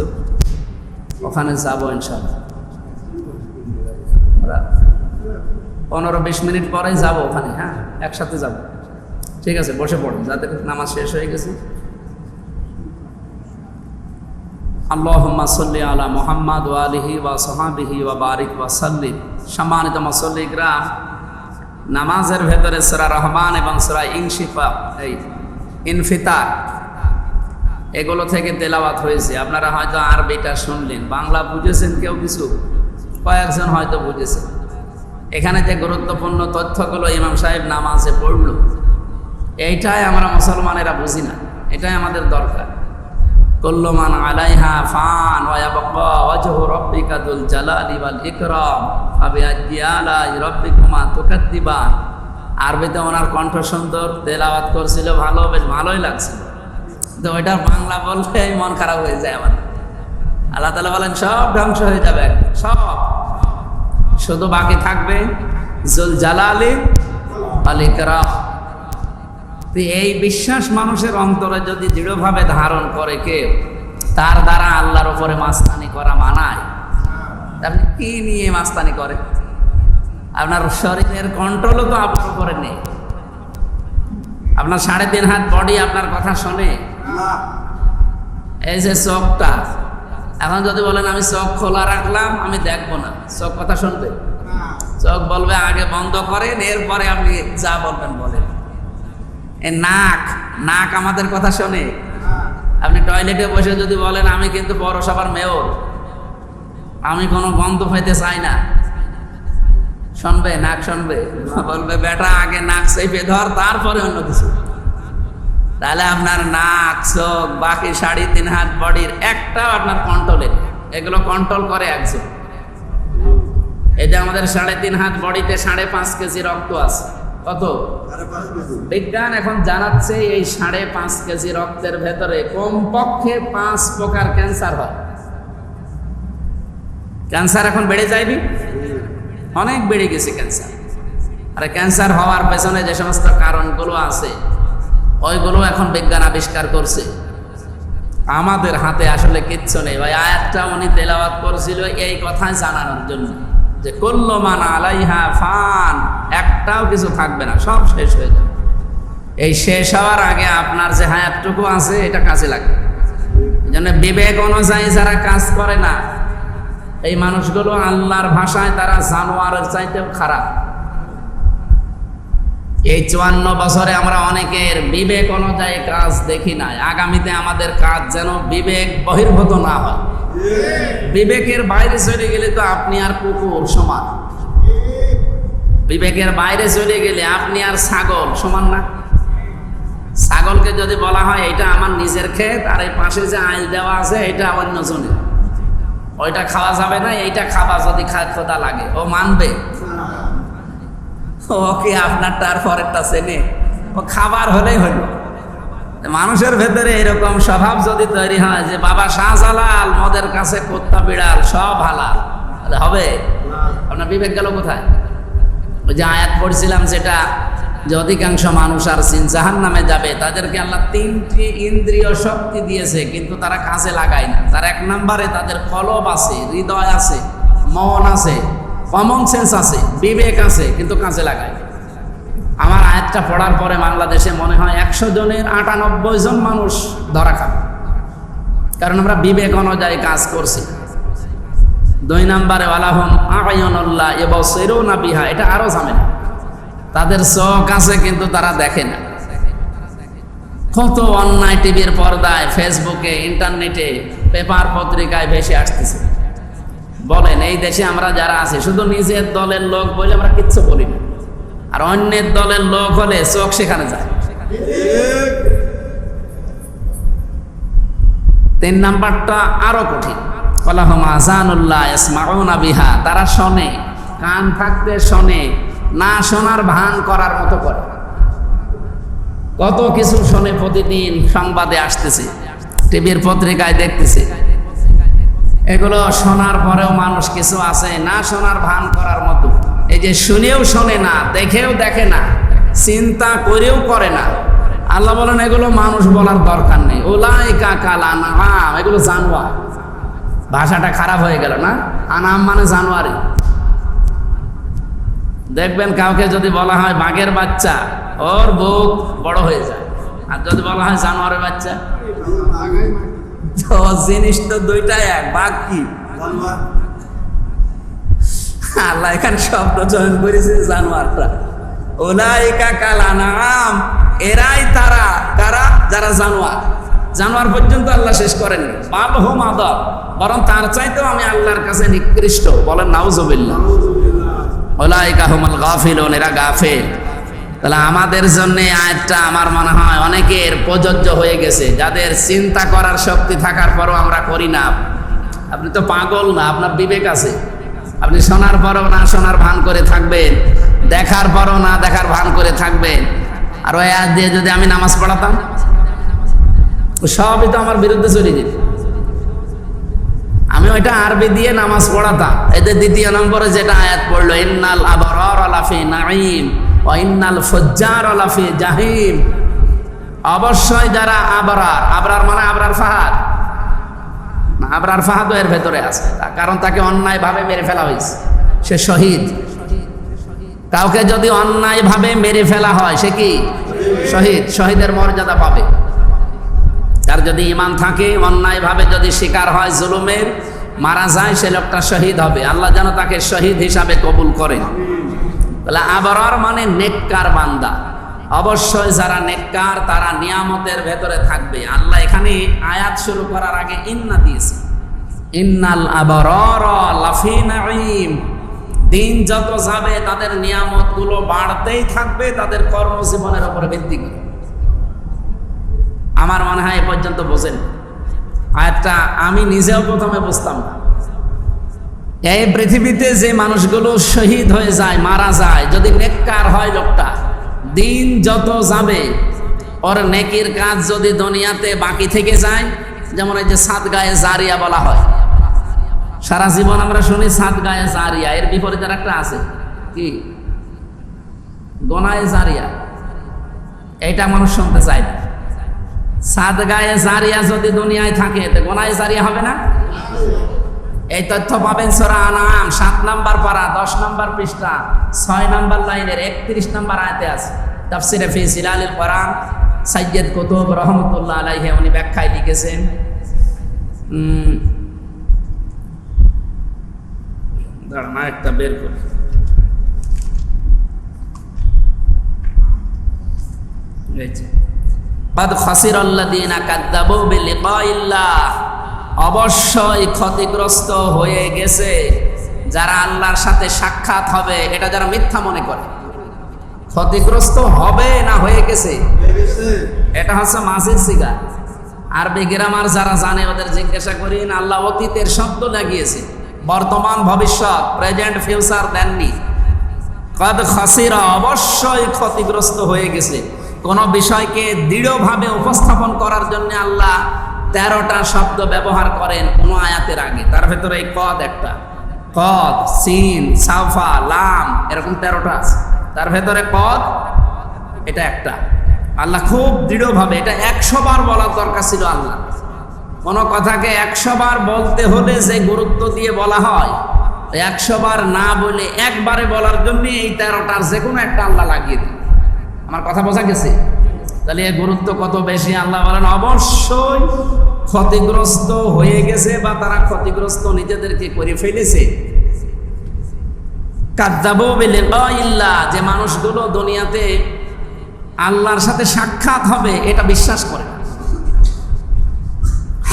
ওখানে যাবো ইনশাআল্লাহ। 15-20 মিনিট পরে যাবো ওখানে, হ্যাঁ একসাথে যাব। ঠিক আছে, বসে পড়ুন, যাদের নামাজ শেষ হয়ে গেছে। আল্লাহুম্মা সাল্লি আলা মুহাম্মাদ ওয়া আলিহি ওয়া সাহবিহি ওয়া বারিক ওয়া সাল্লিম। সম্মানিত মুসল্লিগণ, নামাজের ভেতরে সূরা রহমান এবং সূরা ইনফিতার এগুলো থেকে তেলাওয়াত হয়েছে। আপনারা হয়তো আরবিটা শুনলেন, বাংলা বুঝেছেন কেউ কিছু, কয়েকজন হয়তো বুঝেছেন। এখানে যে গুরুত্বপূর্ণ তথ্যগুলো ইমাম সাহেব নামাজে পড়ল, এইটাই আমরা মুসলমানেরা বুঝি না, এটাই আমাদের দরকার। কুল্লু মান আলাইহা ফান ওয়া ইয়াবকা ওয়াজহু রাব্বিকা যুল জালালি ওয়াল ইকরাম ফাবিআইয়ি আলাই রাব্বিকুমা তুকাদ্দিবান। আরবিতে ওনার কণ্ঠ সুন্দর, তেলাওয়াত করছিল ভালো, বেশ ভালোই লাগছিল। তো ওইটা বাংলা বললে মন খারাপ হয়ে যায় আমার। আল্লাহ তাআলা বলেন সব ধ্বংস হয়ে যাবে, সব, শুধু বাকি থাকবে যুল জালালি ওয়াল ইকরাম। এই বিশ্বাস মানুষের অন্তরে যদি দৃঢ়ভাবে ধারণ করে কেউ, তার দ্বারা আল্লাহর উপরে মাস্তানি করা মানায়। আপনি কি নিয়ে মাস্তানি করে? আপনার শরীরের কন্ট্রোলও তো আপনার উপরে নেই। আপনার 3.5 হাত বডি আপনার কথা শোনে। এই যে চোখটা, এখন যদি বলেন আমি চোখ খোলা রাখলাম, আমি দেখবো না, চোখ কথা শুনবে? চোখ বলবে আগে বন্ধ করেন, এরপরে আপনি যা বলবেন বলেন। নাক, নাক আমাদের কথা শোনে। আপনি টয়লেটে বসে যদি বলেন আমি কিন্তু পৌরসভার মেয়র, আমি কোনো গন্ধ পেতে চাই না, শুনবে? নাক শুনবে? বলবে বেটা আগে নাক চেপে ধর, তারপরে অন্য কিছু। তাহলে আপনার নাক, চোখ, বাকি 3.5 হাত বডির একটাও আপনার কন্ট্রোলে, এগুলো কন্ট্রোল করে একজন। এই যে আমাদের 3.5 হাত বডিতে 5.5 কেজি রক্ত আছে। কত? বিজ্ঞান এখন জানাচ্ছে এই 5.5 কেজি রক্তের ভেতরে কমপক্ষে 5 প্রকার ক্যান্সার হয়। ক্যান্সার এখন বেড়ে যায়নি? অনেক বেড়ে গেছে ক্যান্সার। আর ক্যান্সার হওয়ার পেছনে যে সমস্ত কারণগুলো আছে, ওইগুলো এখন বিজ্ঞান আবিষ্কার করছে। আমাদের হাতে আসলে কিচ্ছু নেই। ভাই আয়াতটা উনি তেলাওয়াত করছিল এই কথাই জানানোর জন্য যে কুল্লু মান আলাইহা ফান, একটাও কিছু থাকবে না, সব শেষ হয়ে যাবে। এই শেষ হওয়ার আগে আপনার যে হায়াতটুকু আছে এটা কাজে লাগবে। এই জন্য বিবেক অনুযায়ী যারা কাজ করে না, এই মানুষগুলো আল্লাহর ভাষায় তারা জানোয়ারের চাইতেও খারাপ। এই 54 বছরে আমরা অনেকের বিবেক অনুযায়ী কাজ দেখি নাই। আগামীতে আমাদের কাজ যেন বিবেক বহির্ভূত না হয়। বিবেকের বাইরে চলে গেলে তো আপনি আর কুকুর সমান। বিবেকের বাইরে চলে গেলে আপনি আর ছাগল সমান না। ছাগলকে যদি বলা হয় এটা আমার নিজের ক্ষেত, আর এই পাশে যে আইল দেওয়া আছে এটা অন্যজনের, ওইটা খাওয়া যাবে না, এইটা খাবা যদি খোদা লাগে, ও মানবে? ওকে আপনারটা আর পরেরটা চেনে? ও খাবার হলেই হইল। মানুষের ভেতরে এরকম স্বভাব যদি তৈরি হয় যে বাবা শাহজালাল মদের কাছে কুত্তা বিড়াল সব হালাল, তাহলে হবে? আপনার বিবেক গেল কোথায়? ওই যে আয়াত পড়ছিলাম যেটা, যে অধিকাংশ মানুষ আর জাহান্নামে যাবে, তাদেরকে আল্লাহ 3টি ইন্দ্রিয় শক্তি দিয়েছে, কিন্তু তারা কাজে লাগায় না। তার 1 নম্বরে তাদের কলব আছে, হৃদয় আছে, মন আছে, কমন সেন্স আছে, বিবেক আছে, কিন্তু কাজে লাগায়। আমার আয়াতটা পড়ার পরে বাংলাদেশে মনে হয় 100 জনের 98 জন মানুষ ধরা খাবে, কারণ আমরা বিবেক অনুযায়ী কাজ করছি। 2 নম্বরে ওয়ালাহুম আ'য়ুনুল্লাহ ইবসিরুনা বিহা, এটা আরো ঝামেলা। তাদের চোখ আছে কিন্তু তারা দেখে না। কত অন্যায় টিভির পর্দায়, ফেসবুকে, ইন্টারনেটে, পেপার পত্রিকায় ভেসে আসতেছে। বলেন এই দেশে আমরা যারা আছি শুধু নিজের দলের লোক বলে আমরা কিচ্ছু বলি না, আর অন্যের দলের লোক হলে চোখ সেখানে যায়। 3 নাম্বারটা আরো কঠিন। ওয়ালাহুম আযানুল্লাহ ইয়াসমাউনা বিহা, তারা শোনে, কান থাকতে শোনে, না শোনার ভান করার মতো করে। কত কিছু শোনে, প্রতিদিন সংবাদে আসতেছে, টিভির পত্রিকায় দেখতেছে। এগুলো শোনার পরেও মানুষ কিছু আছে না শোনার ভান করার মতো। এই যে শুনেও শোনে না, দেখেও দেখে না, চিন্তা করেও করে না। আল্লাহ বলেন এগুলো মানুষ বলার দরকার নেই। উলাইকা কাল আনআম, এগুলো জানোয়ার। ভাষাটা খারাপ হয়ে গেল না? আনাম মানে জানোয়ারি। দেখবেন কাউকে যদি বলা হয় বাঘের বাচ্চা, ওর বুক বড় হয়ে যায়। আর যদি বলা হয় জানোয়ারের বাচ্চা, তো জিনিস তো দুইটাই এক। বাঘ কি? আল্লাহ এখানে শব্দ চয়ন করেছে জানোয়ারটা। উলাইকা কাল আনআম, এরাই তারা, কারা? যারা জানোয়ার। জানোয়ার পর্যন্ত আল্লাহ শেষ করেননি। বাল হুম আদাল, বরং তার চাইতেও আমি আল্লাহর কাছে নিকৃষ্ট। বলেন নাউজুবিল্লাহ। উলাইকা হুমুল গাফিলুন, এরা গাফিল। তাহলে আমাদের জন্য আয়াতটা আমার মনে হয় অনেকের প্রযোজ্য হয়ে গেছে, যাদের চিন্তা করার শক্তি থাকার পরও আমরা করি না। আপনি তো পাগল না, আপনার বিবেক আছে। আপনি শোনার পরও না শোনার ভান করে থাকবেন, দেখার পরও না দেখার ভান করে থাকবেন। আর ওই আয়াত দিয়ে যদি আমি নামাজ পড়াতাম, সবই তো আমার বিরুদ্ধে চলে যেত। আমি ওইটা আরবি দিয়ে নামাজ পড়াতাম। এদের 2 নম্বরে যেটা আয়াত পড়লো, ইন্নাল আবরার লাফি নাঈম ওয়া ইন্নাল ফুজ্জার লাফি জাহিম, অবশ্যই যারা আবরার, আবরার মানে আবরার ফাহাদ, আবরার ফাহাদ এর ভেতরে আছে, কারণ তাকে অন্যায় ভাবে মেরে ফেলা হয়েছে, সে শহীদ। কাউকে যদি অন্যায় ভাবে মেরে ফেলা হয় সে কি? শহীদ। শহীদের মর্যাদা পাবে। তার যদি ঈমান থাকে, অন্যায় ভাবে যদি শিকার হয়, জুলুমের মারা যায়, সে লোকটা শহীদ হবে। আল্লাহ যেন তাকে শহীদ হিসাবে কবুল করেন। তাহলে আবরার মানে নেককার বান্দা। অবশ্যই যারা নেককার তারা নিয়ামতের ভেতরে থাকবে। আল্লাহ এখানে আয়াত শুরু করার আগে ইন্না দিয়েছে, ইন্নাল আবরার লাফি নাঈম। দিন যত যাবে তাদের নিয়ামতগুলো বাড়তেই থাকবে, তাদের কর্মজীবনের উপরে ভিত্তি করে। আমার মনে হয় এ পর্যন্ত বোঝেন আয়াতটা। আমি নিজেও প্রথমে বুঝতাম না। এই পৃথিবীতে যে মানুষগুলো শহীদ হয়ে যায়, মারা যায়, যদি নেককার হয় লোকটা, দিন যত যাবে ওর নেকির কাজ যদি দুনিয়াতে বাকি থেকে যায়, যেমন এই যে সাদগায়ে জারিয়া বলা হয়, সারা জীবন আমরা শুনি সাদগায়ে জারিয়া, এর বিপরীতে একটা আছে কি? গোনায়ে জারিয়া। এটা মানুষ শুনতে চায় না। সাদগায়ে জারিয়া যদি দুনিয়ায় থাকে, তো গোনায়ে জারিয়া হবে না? এই তথ্য পাবেন সূরা আনআম 7 নম্বর পারা 10 নম্বর পৃষ্ঠা 6 নম্বর লাইনের 31 নম্বর আয়াতে আছে। তাফসিরে ফি জিলালিল কোরআন সাইয়্যিদ কুতুব রাহমাতুল্লাহ আলাইহি উনি ব্যাখ্যায় লিখেছেন, দাঁড়ান একটা বের করি। قد خسر الذين كذبوا بلقاء الله, অবশ্যই ক্ষতিগ্রস্ত হয়ে গেছে যারা আল্লাহর সাথে সাক্ষাৎ হবে এটা যারা মিথ্যা মনে করে। ক্ষতিগ্রস্ত হবে না হয়ে গেছে, এটা হচ্ছে মাঝির সিগা। আরবি গ্রামার যারা জানে ওদের জিজ্ঞাসা করেন, আল্লাহ অতীতের শব্দ লাগিয়েছে, বর্তমান ভবিষ্যৎ প্রেজেন্ট ফিউচার দেননি। কদ খাসিরা, অবশ্যই ক্ষতিগ্রস্ত হয়ে গেছে। কোন বিষয়কে দৃঢ়ভাবে উপস্থাপন করার জন্য আল্লাহ 13টা শব্দ ব্যবহার করেন কোন আয়াতের আগে। তার ভেতরে এই কদ একটা, কদ, সিন, সাফা, লাম, এরকম 13টা আছে। তার ভেতরে কদ এটা একটা। আল্লাহ খুব দৃঢ়ভাবে, এটা 100 বার বলার দরকার ছিল আল্লাহ। কোন কথাকে 100 বার বলতে হলে যে গুরুত্ব দিয়ে বলা হয়, 100 বার না বলে একবারে বলার জন্য এই 13টার যে কোনো একটা আল্লাহ লাগিয়ে দেন। আমার কথা বোঝা গেছে? তাহলে এর গুরুত্ব কত বেশি। আল্লাহ বলেন অবশ্যই ক্ষতিগ্রস্ত হয়ে গেছে বা তারা ক্ষতিগ্রস্ত নিজেদেরকে করে ফেলেছে। কাযযাবু বিলিকাইল্লাহ, যে মানুষগুলো দুনিয়াতে আল্লাহর সাথে সাক্ষাৎ হবে এটা বিশ্বাস করে।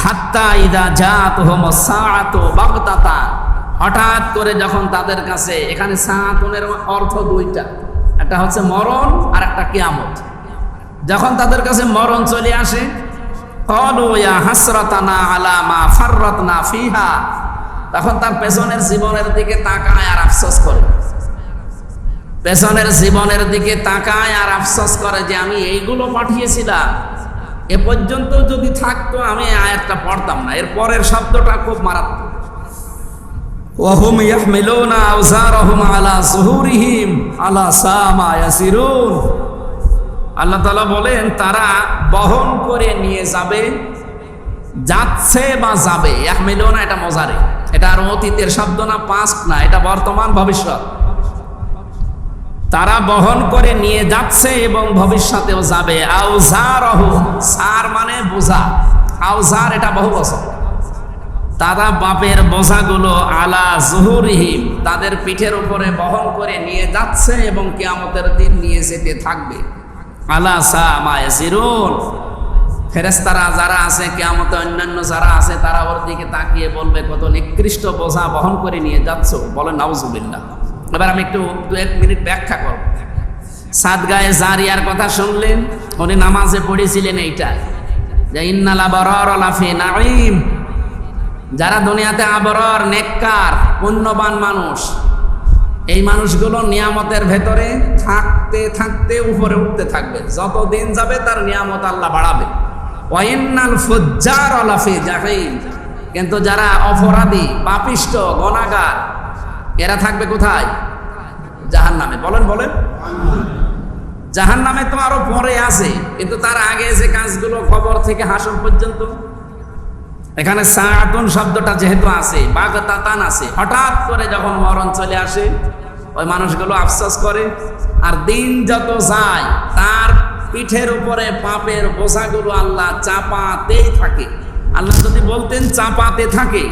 হাত্তা ইযা জাআতুহুমুস সাআতু বাগতাতান, হঠাৎ করে যখন তাদের কাছে, এখানে সাআতুনের অর্থ দুইটা, একটা হচ্ছে মরণ আর একটা কিয়ামত। যখন তাদের কাছে মরণ চলে আসে, ক্বালু ইয়া হাসরাতানা আলা মা ফাররাতনা ফিহা, তখন তার পেছনের জীবনের দিকে তাকায় আর আফসোস করে। পেছনের জীবনের দিকে তাকায় আর আফসোস করে যে আমি এইগুলো পাঠিয়েছিলাম, এ পর্যন্ত যদি থাকতো আমি আয়াতটা পড়তাম না। এর পরের শব্দটা খুব মারাত্মক। ওয়াহুম ইয়াহমিলুনা আওজারহুম আলা যুহুরিহিম আলা সামা ইয়াসিরুন। আল্লাহ তাআলা বলেন তারা বহন করে নিয়ে যাবে, যাচ্ছে বা যাবে। ইয়াহমিলুনা এটা মজারে, এটা আর অতীতের শব্দ না, পাস্ট না, এটা বর্তমান ভবিষ্যৎ। তারা বহন করে নিয়ে যাচ্ছে এবং ভবিষ্যতেও যাবে। আওজারহুম, সার মানে বোঝা, আওজার এটা বহু বছর। তারা বাপের বোঝাগুলো আলা যুহুরিহিম, তাদের পিঠের উপরে বহন করে নিয়ে যাচ্ছে এবং কিয়ামতের দিন নিয়ে যেতে থাকবে। আলা সামা ইয়াসিরুন, ফেরেশতারা যারা আছে কিয়ামতে, অন্যান্য যারা আছে তারা ওর দিকে তাকিয়ে বলবে কত নিকৃষ্ট বোঝা বহন করে নিয়ে যাচ্ছ। বলেন নাউজুবিল্লাহ। এবার আমি একটু 2-1 মিনিট ব্যাখ্যা করব। সাদগায়ে জারিয়ার কথা শুনলেন, উনি নামাজে পড়েছিলেন এইটা যে ইন্নাল আবরারা লাফি নাঈম, যারা দুনিয়াতে আবরার, নেককার, পুণ্যবান মানুষ, এই মানুষগুলো নিয়ামতের ভেতরে থাকতে থাকতে উপরে উঠতে থাকবে। যত দিন যাবে তার নিয়ামত আল্লাহ বাড়াবে। ওয়া ইন্নাল ফুজ্জারা লাফি জাহিম, কিন্তু যারা অপরাধী, পাপিষ্ঠ, গুনাহগার, এরা থাকবে কোথায়? জাহান্নামে। বলেন বলেন। জাহান্নামে তো আরো পরে আছে, কিন্তু তার আগে যে কাজগুলো, খবর থেকে হাসর পর্যন্ত। এখানে সাআতুন শব্দটা যেহেতু আছে, বাগতাতান আছে, হঠাৎ করে যখন মরণ চলে আসে ওই মানুষগুলো আফসোস করে। আর দিন যত যায় তার পিঠের উপরে পাপের বোঝাগুলো আল্লাহ চাপাতেই থাকে। আল্লাহ যদি বলতেন চাপাতে থাকে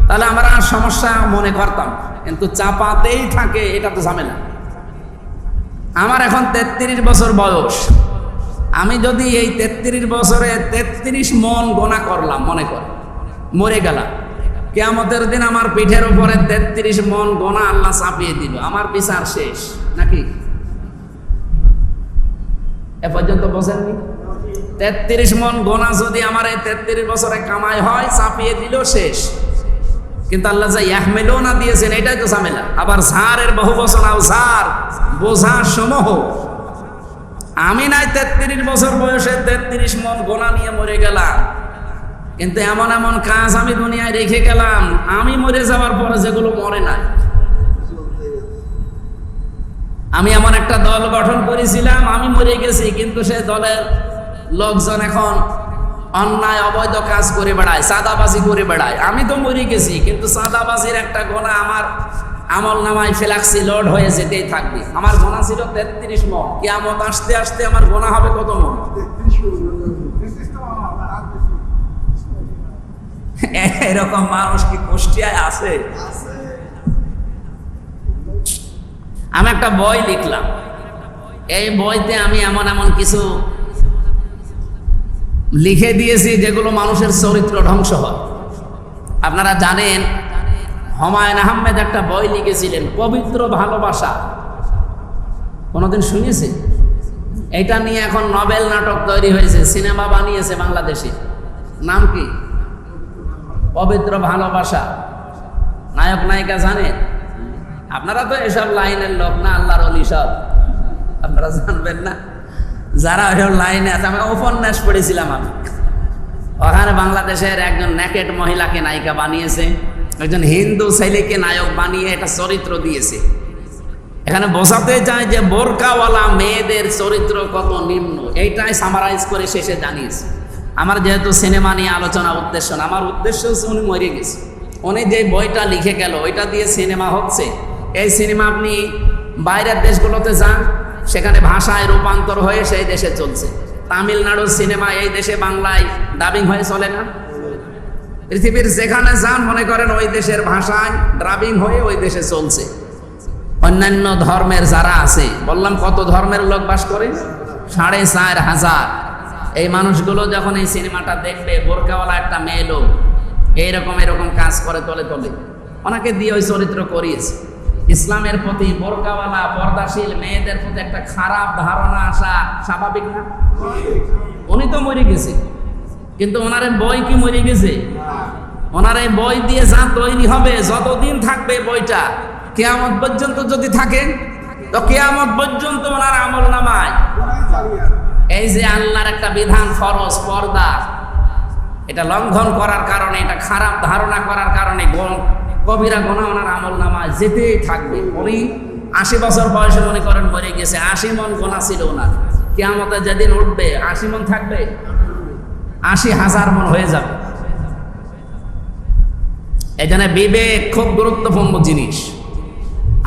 তাহলে আমরা সমস্যা মনে করতাম, কিন্তু চাপাতেই থাকে, এটা তো ঝামেলা। আমার এখন 33 বছর বয়স, আমি যদি এই 33 বছরে 33 মন গোনা করলাম, মনে কর মরে গেলাম, কিয়ামতের দিন আমার পিঠের উপরে 33 মন গোনা আল্লাহ চাপিয়ে দিল, আমার বিচার শেষ নাকি? এ পর্যন্ত বোঝেননি? 33 মন গোনা যদি আমার এই 33 বছরে কামাই হয়, চাপিয়ে দিল, শেষ। কিন্তু আল্লাহ যা ইয়াহমিলুনা দিয়েছেন এটাই তো ঝামেলা। আবার ঝাড়ের বহু বছর, ঝাড় বোঝা সমূহ। আমি নাই 33 বছর বয়সে 33 মন গোনা নিয়ে মরে গেলাম, কিন্তু এমন এমন কাজ আমি দুনিয়ায় রেখে গেলাম, আমি মরে যাওয়ার পরে যেগুলো মরে নাই। আমি এমন একটা দল গঠন করেছিলাম, আমি মরে গেছি, কিন্তু সেই দলের লোকজন এখন অন্যায় অবৈধ কাজ করে বেড়ায়, চাঁদাবাজি করে বেড়ায়। আমি তো মরে গেছি, কিন্তু চাঁদাবাজির একটা গোনা আমার আমল নামায় ফেলাক্সি লোড হয়ে যেতেই থাকবে। আমার গোনা ছিল 33 মন, কিয়ামত আসতে আসতে আমার গোনা হবে কত মন? এরকম মানুষ কি কুষ্টিয়ায় আছে? আমি একটা বই লিখলাম, এই বইতে আমি এমন এমন কিছু লিখে দিয়েছি যেগুলো মানুষের চরিত্র ধ্বংস হয়। আপনারা জানেন হুমায়ুন আহমেদ একটা বই লিখেছিলেন, পবিত্র ভালোবাসা। কোনোদিন শুনেছি? এটা নিয়ে এখন নোবেল নাটক তৈরি হয়েছে, সিনেমা বানিয়েছে বাংলাদেশে। নাম কি? পবিত্র ভালোবাসা। নায়ক নায়িকা জানেন? আপনারা তো এসব লাইনের লোক না, আল্লাহর ওলি সব, আপনারা জানবেন না। যারা ওসব লাইনে আছে, আমি উপন্যাস পড়েছিলাম আমি, ওখানে বাংলাদেশের একজন নেকেট মহিলাকে নায়িকা বানিয়েছে, একজন হিন্দু ছেলেকে নায়ক বানিয়ে একটা চরিত্র দিয়েছে। এখানে বোঝাতে চায় যে বোরকাওয়ালা মেয়েদের চরিত্র কত নিম্ন, এইটাই সামারাইজ করে শেষে জানিয়েছে। আমার যেহেতু সিনেমা নিয়ে আলোচনা উদ্দেশ্য না, আমার উদ্দেশ্য হচ্ছে উনি মরে গেছে, উনি যে বইটা লিখে গেল ওইটা দিয়ে সিনেমা হচ্ছে। এই সিনেমা আপনি বাইরের দেশগুলোতে যান, সেখানে ভাষায় রূপান্তর হয়ে সেই দেশে চলছে। তামিলনাড়ুর সিনেমা এই দেশে বাংলায় ডাবিং হয়ে চলে না? পৃথিবীর যেখানে যান মনে করেন ওই দেশের ভাষায় ডাবিং হয়ে ওই দেশে চলছে। অন্যান্য ধর্মের যারা আছে, বললাম কত ধর্মের লোক বাস করে, 4,500। এই মানুষগুলো যখন এই সিনেমাটা দেখবে, বোরকাওয়ালা একটা মেয়ে লোক এইরকম এরকম কাজ করে তলে তলে, ওনাকে দিয়ে ওই চরিত্র করিয়েছে। ইসলামের প্রতি, বোরকাওয়ালা পর্দাশীল মেয়েদের প্রতি একটা খারাপ ধারণা আসা স্বাভাবিক না? উনি তো মরে গেছে, কিন্তু ওনার বই কি মরে গেছে? ওনার এই বই দিয়ে যা তৈরি হবে, যতদিন থাকবে বইটা, কিয়ামত পর্যন্ত যদি থাকে, তো কিয়ামত পর্যন্ত ওনার আমল নামায় এই যে আল্লাহর একটা বিধান ফরজ পর্দা, এটা লঙ্ঘন করার কারণে, এটা খারাপ ধারণা করার কারণে কবিরা গুনাহ ওনার আমল নামায় যেতেই থাকবে। উনি 80 বছর বয়সে মনে করেন মরে গেছে, 80 মন গোনা ছিল ওনার। কিয়ামতে যেদিন উঠবে 80 মন থাকবে, 80,000 মন হয়ে যাবে। এই জন্য বিবেক খুব গুরুত্বপূর্ণ জিনিস।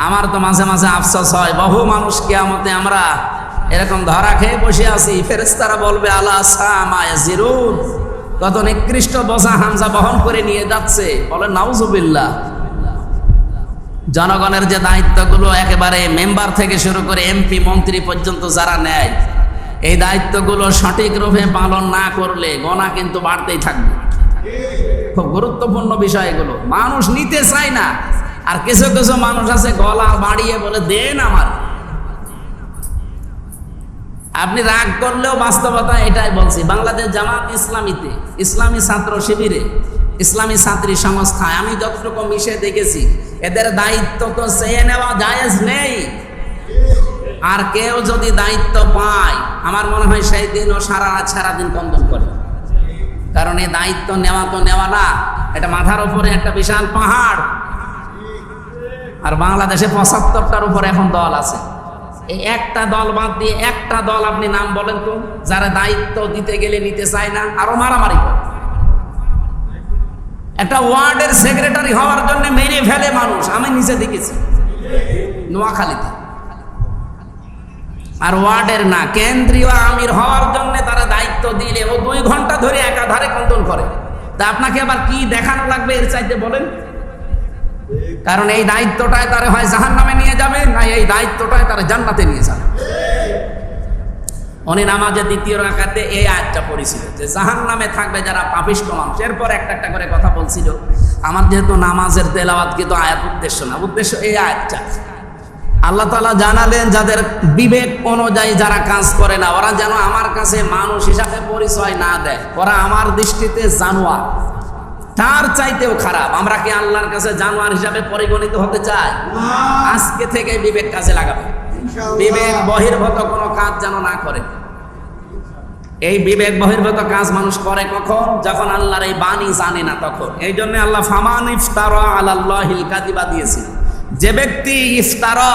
আমার তো মাঝে মাঝে আফসোস হয়, বহু মানুষ কিয়ামতে আমরা এরকম ধরা খেয়ে বসে আছি, ফেরেশতারা বলবে আলা সামা ইয়াজিরুন, কত নিকৃষ্ট বোঝা হামজা বহন করে নিয়ে যাচ্ছে, বলে নাউজুবিল্লাহ। জনগণের যে দায়িত্বগুলো একেবারে মেম্বার থেকে শুরু করে এমপি মন্ত্রী পর্যন্ত যারা নেয়, এই দায়িত্বগুলো সঠিক রূপে পালন না করলে গোনা কিন্তু বাড়তেই থাকবে। খুব গুরুত্বপূর্ণ বিষয় এগুলো, মানুষ নিতে চায় না। আর কিছু কিছু মানুষ আছে গলা বাড়িয়ে বলে দেন আমার। আপনি রাগ করলেও বাস্তবতা এটাই বলছি। বাংলাদেশ জামাত ইসলামীতে, ইসলামী ছাত্র শিবিরে, ইসলামী ছাত্রী সংস্থায় আমি যতটুকু মিশে দেখেছি, এদের দায়িত্ব তো চেয়ে নেওয়া জায়েজ নেই। আর কেউ যদি দায়িত্ব পায়, আমার মনে হয় সেই দিনও সারাদিন কন্দন করে। কারণ এই দায়িত্ব নেওয়া তো নেওয়া না, এটা মাথার উপরে একটা বিশাল পাহাড়। আর বাংলাদেশে 75টার উপরে এখন দল আছে। এই একটা দল বাদ দিয়ে একটা দল আপনি নাম বলেন তো, যারা দায়িত্ব দিতে গেলে নিতে চায় না, আরো মারামারি করে। একটা ওয়ার্ডের সেক্রেটারি হওয়ার জন্য মেরে ফেলে মানুষ, আমি নিচে দেখেছি নোয়াখালীতে। আর ওয়ার্ডের না, কেন্দ্রীয় আমির হওয়ার জন্য তারা দায়িত্ব দিলে ও 2 ঘন্টা ধরে একাধারে কন্দন করে। তা আপনাকে আবার কি দেখানো লাগবে এর চাইতে বলেন? কারণ এই দায়িত্বটায় তারা হয় জাহান্নামে নিয়ে যাবে, না এই দায়িত্বটায় তারা জান্নাতে নিয়ে যাবে। উনি নামাজের 2য় রাকাতে এই আয়াতটা পড়েছিল যে জাহান্নামে থাকবে যারা পাপিষ্ঠ মানুষ। এরপর একটা একটা করে কথা বলছিল। আমার যেহেতু নামাজের তেলাওয়াত কিন্তু আয়াত উদ্দেশ্য না, উদ্দেশ্য এই আয়াতটা। আল্লাহ তাআলা জানালেন যাদের বিবেক অনুযায়ী যারা কাজ করে না, ওরা যেন আমার কাছে মানুষ হিসাবে পরিচয় না দেয়, ওরা আমার দৃষ্টিতে জানোয়ার, তার চাইতেও খারাপ। আমরা কি আল্লাহর কাছে জানোয়ার হিসাবে পরিগণিত হতে চাই? আজকে থেকে বিবেক কাজে লাগাবে। বিবেক বহির্ভূত কোনো কাজ যেন না করে। এই বিবেক বহির্ভূত কাজ মানুষ করে কখন? যখন আল্লাহর এই বাণী জানে না তখন। এই জন্য আল্লাহ ফামান ইফতারা আলাল্লাহিল কাযিবা দিয়েছে। যে ব্যক্তি ইফতারা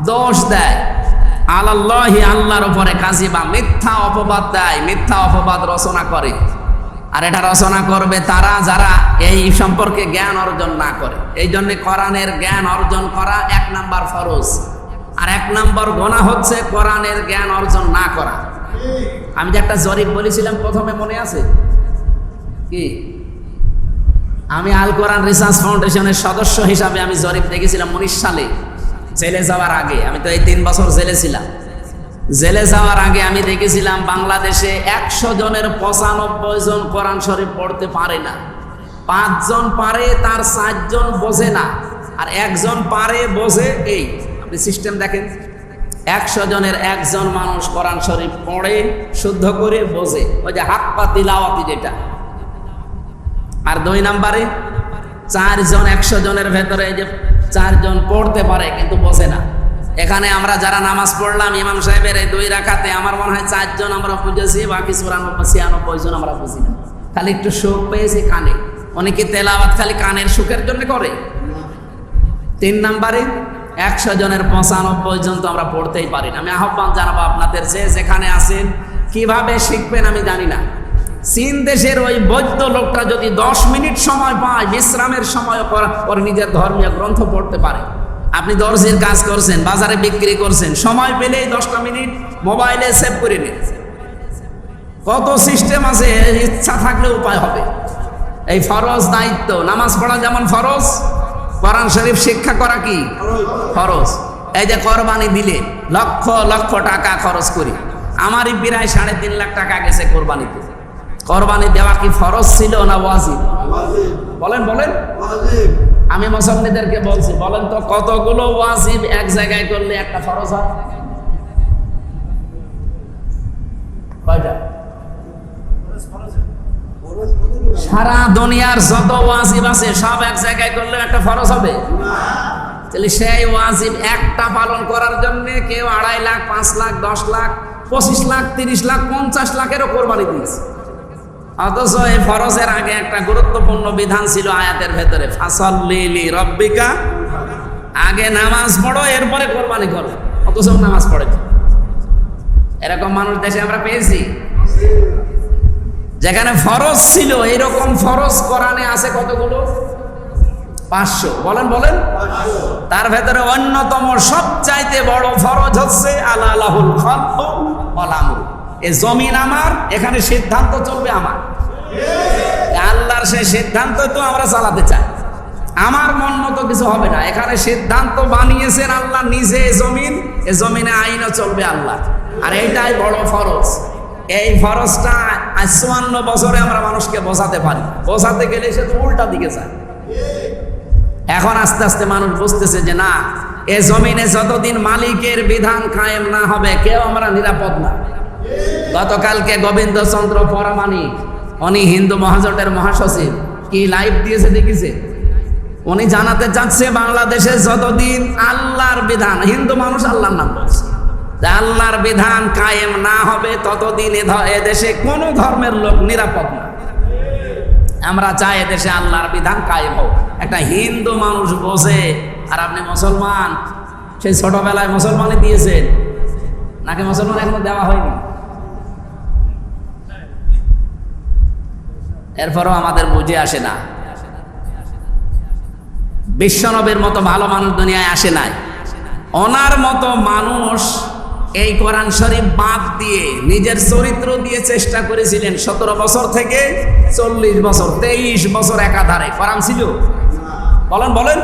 দোষ দেয় আলাল্লাহি, আল্লাহর উপরে, কাযিবা মিথ্যা অপবাদ দেয়, মিথ্যা অপবাদ রচনা করে। আর এটা রচনা করবে তারা যারা এই সম্পর্কে জ্ঞান অর্জন না করে। এই জন্য কোরআনের জ্ঞান অর্জন করা 1 নাম্বার ফরজ, আর 1 নাম্বার গুনাহ হচ্ছে কোরআনের জ্ঞান অর্জন না করা। আমি যে একটা জরিপ বলেছিলাম প্রথমে, মনে আছে কি? আমি আল কোরআন রিসার্চ ফাউন্ডেশনের সদস্য হিসাবে আমি জরিপ দেখেছিলাম 19 সালে, জেলে যাওয়ার আগে। আমি তো এই 3 বছর জেলে ছিলাম। জেলে যাওয়ার আগে আমি দেখেছিলাম বাংলাদেশে 100 জনের 95 জন কোরআন শরীফ পড়তে পারে না। 5 জন পারে, তার 4 জন বোঝে না, আর 1 জন পারে বোঝে। এই আপনি সিস্টেম দেখেন, 100 জনের 1 জন মানুষ কোরআন শরীফ পড়ে, শুদ্ধ করে বোঝে, ওই যে হাক্কা তিলাওয়াতি যেটা। আর 2 নম্বরে 4 জন 100 জনের ভেতরে যে 4 জন পড়তে পারে কিন্তু বোঝে না। এখানে আমরা যারা নামাজ পড়লাম ইমাম সাহেবের এই 2 রাকাতে, আমার মনে হয় 4 জন আমরা বুঝেছি, বাকি 94 জন আমরা বুঝি না। খালি একটু সুখ পেয়েছি কানে। অনেকে তেলাওয়াত খালি কানের সুখের জন্য করে। 3 নম্বরে 100 জনের 95 জন তো আমরা পড়তেই পারি না। আমি আহ্বান জানাবো আপনাদের, যেখানে আছেন কিভাবে শিখবেন আমি জানি না। চীন দেশের ওই বৈদ্য লোকটা যদি 10 মিনিট সময় পায়, বিশ্রামের সময় ওর নিজের ধর্মীয় গ্রন্থ পড়তে পারে। আপনি দর্জির কাজ করছেন, বাজারে বিক্রি করছেন, সময় পেলেই 10টা মিনিট মোবাইলে সেভ করে নিন। কত সিস্টেম আছে, ইচ্ছা থাকলে উপায় হবে। এই ফরজ দায়িত্ব, নামাজ পড়া যেমন ফরজ, কোরআন শরীফ শিক্ষা করা কি ফরজ। এই যে কোরবানি দিলে লক্ষ লক্ষ টাকা খরচ করি, আমারই প্রায় 3.5 লাখ টাকা গেছে কোরবানিতে। কোরবানি দেওয়া কি ফরজ ছিল না ওয়াজিব? বলেন বলেন। আমি মুসল্লিদেরকে বলছি, বলেন তো কতগুলো ওয়াজিব এক জায়গায় করলে একটা ফরজ হয়? কয়টা? সারা দুনিয়ার যত ওয়াজিব আছে সব এক জায়গায় করলে একটা ফরজ হবে? তাহলে সেই ওয়াজিব একটা পালন করার জন্য কেউ 2.5 লাখ, 5 লাখ, 10 লাখ, 25 লাখ, 30 লাখ, 50 লাখেরও কোরবানি দিয়েছে। অথচ এই ফরজের আগে একটা গুরুত্বপূর্ণ বিধান ছিল আয়াতের ভেতরে, ফাসাল্লি লিরাব্বিকা, আগে নামাজ পড়ো এরপরে কোরবানি করো। অথচ নামাজ পড়ে। এরকম মানুষ দেশে আমরা পেয়েছি। যেখানে ফরজ ছিল, এরকম ফরজ কোরআনে আছে কতগুলো? 500। বলেন বলেন। তার ভেতরে অন্যতম সবচাইতে বড় ফরজ হচ্ছে আলালাহুল খালকু ওয়াল আমরু। এই জমিন আমার, এখানে সিদ্ধান্ত চলবে আমার। আল্লাহর সেই সিদ্ধান্ত তো আমরা চালাতে চাই। আমার মন মতো কিছু হবে না। এখানে সিদ্ধান্ত বানিয়েছেন আল্লাহ নিজে। এই জমিনে আইনও চলবে আল্লাহ। আর এইটাই বড় ফরজ। এই ফরজটা 54 বছরে আমরা মানুষকে বোঝাতে পারি। বোঝাতে গেলে সে তো উল্টা দিকে যায়। এখন আস্তে আস্তে মানুষ বুঝতেছে যে না, এ জমিনে যতদিন মালিকের বিধান কায়েম না হবে কেউ আমরা নিরাপদ না। গতকালকে গোবিন্দচন্দ্র পরামানিক, উনি হিন্দু মহাজোটের মহাসচিব, কি লাইভ দিয়েছে দেখেছে? উনি জানাতে চাচ্ছে বাংলাদেশে যতদিন আল্লাহর বিধান, হিন্দু মানুষ আল্লাহর নাম বলছে, আল্লাহর বিধান কায়েম না হবে ততদিন এ দেশে কোনো ধর্মের লোক নিরাপদ না। আমরা চাই এদেশে আল্লাহর বিধান কায়েম হোক। একটা হিন্দু মানুষ বোঝে, আর আপনি মুসলমান, সেই ছোটবেলায় মুসলমানই দিয়েছেন নাকি মুসলমান এখনো দেওয়া হয়নি? এরপরও আমাদের বুঝে আসে না। বিশ্বনবীর মতো ভালো মানুষ দুনিয়ায় আসে নাই। ওনার মতো মানুষ এই কোরআন শরীফ বাদ দিয়ে নিজের চরিত্র দিয়ে চেষ্টা করেছিলেন 17 বছর থেকে 40 বছর, 23 বছর একাধারে কোরআন ছিল। বলেন বলেন।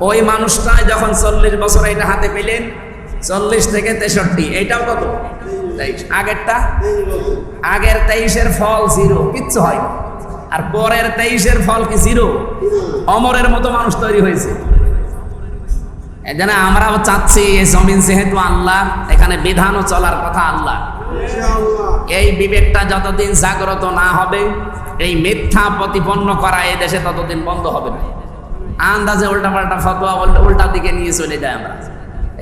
ওই মানুষটাই যখন 40 বছর এটা হাতে পেলেন, 40 থেকে 63, এইটাও কত? 23। আগেরটা, আগের 23-এর ফল 0, কিচ্ছু হয়। আর পরের 23-এর ফল কি 0? অমরের মতো মানুষ তৈরি হয়েছে। এজন্য আমরাও চাচ্ছি এই জমিন যেহেতু আল্লাহ, এখানে বিধানও চলার কথা আল্লাহ। এই বিবেকটা যতদিন জাগ্রত না হবে, এই মিথ্যা প্রতিপন্ন করা এই দেশে ততদিন বন্ধ হবে না। আন্দাজে উল্টাপাল্টা ফতোয়া উল্টা দিকে নিয়ে চলে যায় আমরা।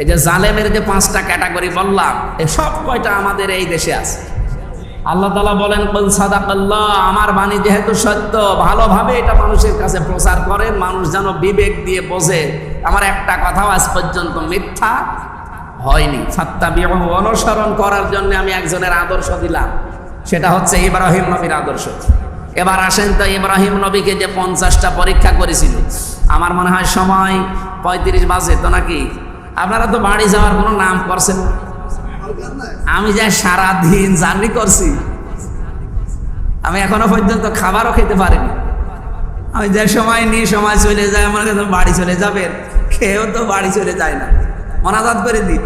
এই যে জালেমের যে 5টা ক্যাটাগরি বললাম, এই সব কয়টা আমাদের এই দেশে আছে। আল্লাহ তাআলা বলেন, কুল সাদাকাল্লাহ, আমার বাণী যেহেতু সত্য, ভালোভাবে এটা মানুষের কাছে প্রচার করেন, মানুষ যেন বিবেক দিয়ে বোঝে। আমার একটা কথাও আজ পর্যন্ত মিথ্যা হয়নি। ফাত্তাবিউ, অনুসরণ করার জন্য আমি একজনের আদর্শ দিলাম, সেটা হচ্ছে ইব্রাহিম নবীর আদর্শ। এবার আসেন তো, ইব্রাহিম নবীকে যে 50টা পরীক্ষা করেছিল, আমার মনে হয় সময় 35 বাজে তো নাকি? আপনারা তো বাড়ি যাওয়ার কোনো নাম করছেন না। আমি যা সারাদিন জার্নি করছি, আমি এখনো পর্যন্ত খাবারও খেতে পারিনি। আমি যে সময় নিয়ে সময় চলে যায়, আমার কাছে বাড়ি চলে যাবেন, খেয়েও তো বাড়ি চলে যায় না। মোনাজাত করে দিন।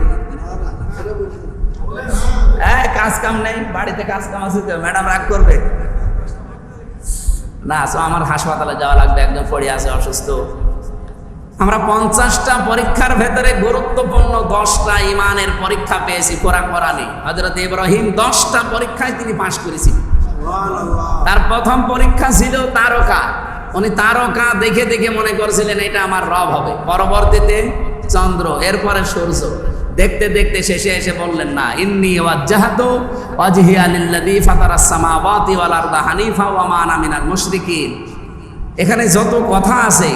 কাজ কাম নেই, বাড়িতে কাজ কাম আছে তো ম্যাডাম রাগ করবে না। আমার হাসপাতালে যাওয়া লাগবে, একজন পড়ে আছে অসুস্থ। আমরা 50টা পরীক্ষার ভেতরে গুরুত্বপূর্ণ 10টা ইমানের পরীক্ষা পেয়েছি কোরআনে। হযরত ইব্রাহিম 10টা পরীক্ষায় তিনি পাশ করেছিলেন। তার প্রথম পরীক্ষা ছিল তারকা। উনি তারকা দেখে দেখে মনে করেছিলেন এটা আমার রব হবে। পরবর্তীতে চন্দ্র, এরপরে সূর্য। দেখতে দেখতে শেষে এসে বললেন না, ইন্নী ওয়াজ্জাহতু ওয়াজহিয়া লিল্লাযী ফাতারাস সামাওয়াতি ওয়াল আরদা হানিফা ওয়া মা আনা মিনাল মুশরিকিন। এখানে যত কথা আছে,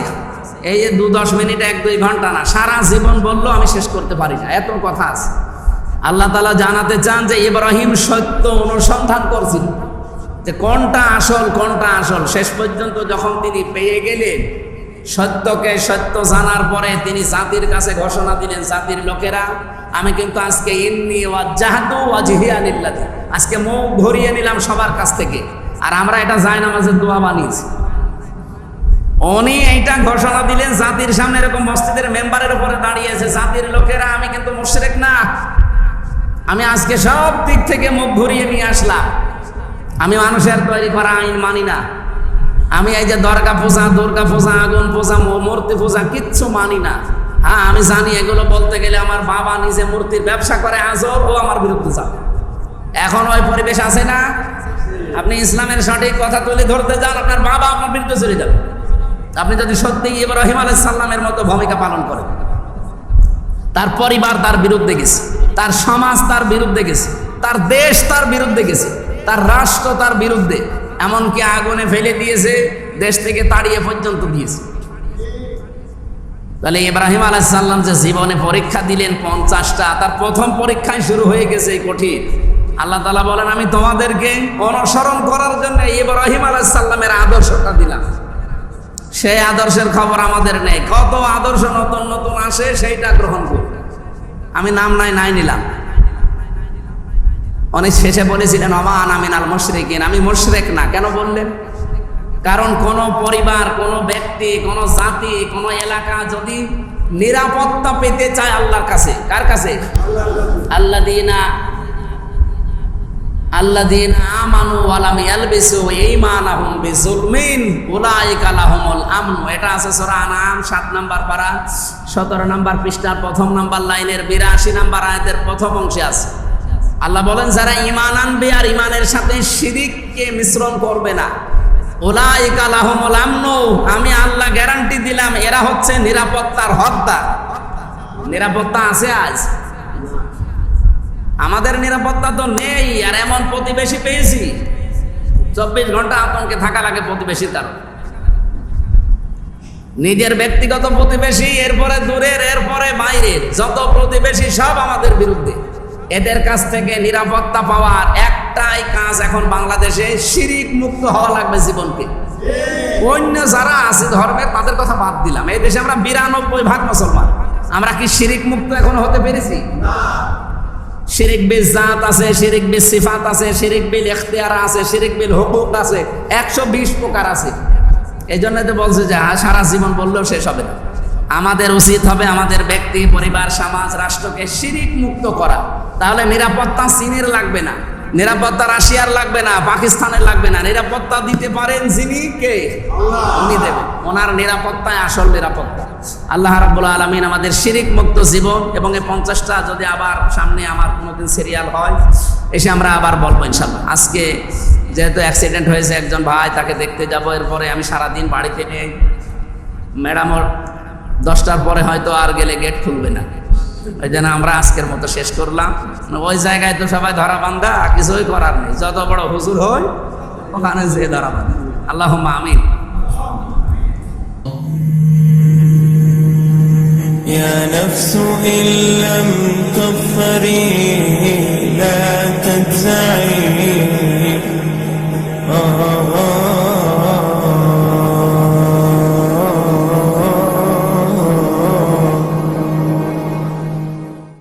এই 2-10 মিনিট 1-2 ঘন্টা না, সারা জীবন বললেও আমি শেষ করতে পারি না, এত কথা আছে। আল্লাহ তাআলা জানাতে চান যে ইব্রাহিম সত্য অনুসন্ধান করছিল, যে কোনটা আসল কোনটা আসল। শেষ পর্যন্ত যখন তিনি পেয়ে গেলেন, সত্যকে সত্য জানার পরে তিনি জাতির কাছে ঘোষণা দিলেন, জাতির লোকেরা আমি কিন্তু আজকে ইন্নী ওয়াজ্জাহতু ওয়াজহিয়া লিল্লাযী, আজকে মুখ ধরিয়ে নিলাম সবার কাছ থেকে। আর আমরা এটা জায়নামাজের দোয়া বানিয়েছি। উনি এইটা ঘোষণা দিলেন জাতির সামনে, এরকম মসজিদের মেম্বারের উপরে দাঁড়িয়েছে, জাতির লোকেরা আমি কিন্তু মুশরিক না, আমি আজকে সব দিক থেকে মুখ ঘুরিয়ে নিয়ে আসলাম। আমি মানুষের তৈরি করা আইন মানি না। আমি এই যে দরগা পূজা, দুর্গা পূজা, আগুন পূজা, মূর্তি পূজা কিচ্ছু মানি না। হ্যাঁ, আমি জানি এগুলো বলতে গেলে আমার বাবা নিজে মূর্তির ব্যবসা করে, আজও ও আমার বিরুদ্ধে যাবে। এখন ওই পরিবেশ আছে না? আপনি ইসলামের সঠিক কথা তুলে ধরতে যান, আপনার বাবা আপনার বিরুদ্ধে চলে যাবে। আপনি যদি সত্যি ইব্রাহিম আলাইহিস সালামের মতো ভূমিকা পালন করেন। তার পরিবার তার বিরুদ্ধে গেছে, তার সমাজ তার বিরুদ্ধে গেছে, তার দেশ তার বিরুদ্ধে গেছে, তার রাষ্ট্র তার বিরুদ্ধে, এমনকি আগুনে ফেলে দিয়েছে, দেশ থেকে তাড়িয়ে পর্যন্ত দিয়েছে। তাহলে ইব্রাহিম আলাইহিস সালাম যে জীবনে পরীক্ষা দিলেন 50টা, তার প্রথম পরীক্ষায় শুরু হয়ে গেছে এই কঠিন। আল্লাহ তাআলা বলেন আমি তোমাদেরকে অনুসরণ করার জন্য ইব্রাহিম আলাইহিস সালামের আদর্শটা দিলাম। সেই আদর্শের খবর আমাদের নেই। কত আদর্শ নতুন নতুন আসে, সেইটা গ্রহণ করি। আমি নাম নাই নিলাম। অনেক শেষে বলেছিলেন ওয়া মা আনা মিনাল মুশরিকিন, আমি মুশরিক না। কেন বললেন? কারণ কোন পরিবার, কোন ব্যক্তি, কোন জাতি, কোন এলাকা যদি নিরাপত্তা পেতে চায় আল্লাহর কাছে, কার কাছে? আল্লাযীনা আমানু ওয়া লাম ইয়ালবিসু ঈমানাহুম বিযুলমিন উলাইকা লাহুমুল আমন। এটা আছে সূরা আনআম 7 নম্বর পারা 17 নম্বর পৃষ্ঠার প্রথম নম্বর লাইনের 82 নম্বর আয়াতের প্রথম অংশে আছে। আল্লাহ বলেন যারা ঈমান আনবে আর ঈমানের সাথে শিরককে মিশ্রণ করবে না, উলাইকা লাহুমুল আমন, আমি আল্লাহ গ্যারান্টি দিলাম এরা হচ্ছে নিরাপত্তার হকদার। নিরাপত্তা আছে আজ? আমাদের নিরাপত্তা তো নেই। আর এমন প্রতিবেশী পেয়েছি 24 ঘন্টা আতঙ্কে থাকা লাগে প্রতিবেশীর কারণে। নিজের ব্যক্তিগত প্রতিবেশী, এরপরে দূরের, এরপরে বাইরের যত প্রতিবেশী সব আমাদের বিরুদ্ধে। এদের কাছ থেকে নিরাপত্তা পাওয়ার একটাই কাজ এখন বাংলাদেশে, শিরিক মুক্ত হওয়া লাগবে জীবনকে। অন্য যারা আছে ধর্মের তাদের কথা বাদ দিলাম, এই দেশে আমরা 92% মুসলমান, আমরা কি শিরিক মুক্ত এখনো হতে পেরেছি? না। শিরিক বিল জাত আছে, শিরিক বিল সিফাত আছে, শিরিক বিল ইখতিয়ার আছে, শিরিক বিল হুকুক আছে, 120 প্রকার আছে। এই জন্য তো বলছে যে সারা জীবন বললেও শেষ হবে না। আমাদের উচিত হবে আমাদের ব্যক্তি, পরিবার, সমাজ, রাষ্ট্রকে শিরিক মুক্ত করা। তাহলে নিরাপত্তা চীনের লাগবে না, নিরাপত্তা রাশিয়ার লাগবে না, পাকিস্তানের লাগবে না। নিরাপত্তা দিতে পারেন যিনি, কে? উনি দেবেন। ওনার নিরাপত্তায় আসল নিরাপত্তা। আল্লাহ রাব্বুল আলামিন আমাদের শিরিক মুক্ত জীবন এবং এই 50টা যদি আবার সামনে আমার কোনোদিন সিরিয়াল হয় এসে আমরা আবার বলবো ইনশাআল্লাহ। আজকে যেহেতু অ্যাক্সিডেন্ট হয়েছে একজন ভাই, তাকে দেখতে যাব। এরপরে আমি সারাদিন বাড়িতে নেই। ম্যাডামও 10টার পরে হয়তো আর গেলে গেট খুলবে না। ওই জন্য আমরা আজকের মতো শেষ করলাম। ওই জায়গায় তো সবাই ধরা বান্ধা, কিছুই করার নেই। যত বড় হুজুর হয় ওখানে যে ধরা বান্ধা। আল্লাহুম্মা আমিন। يا نفس إن لم تظفري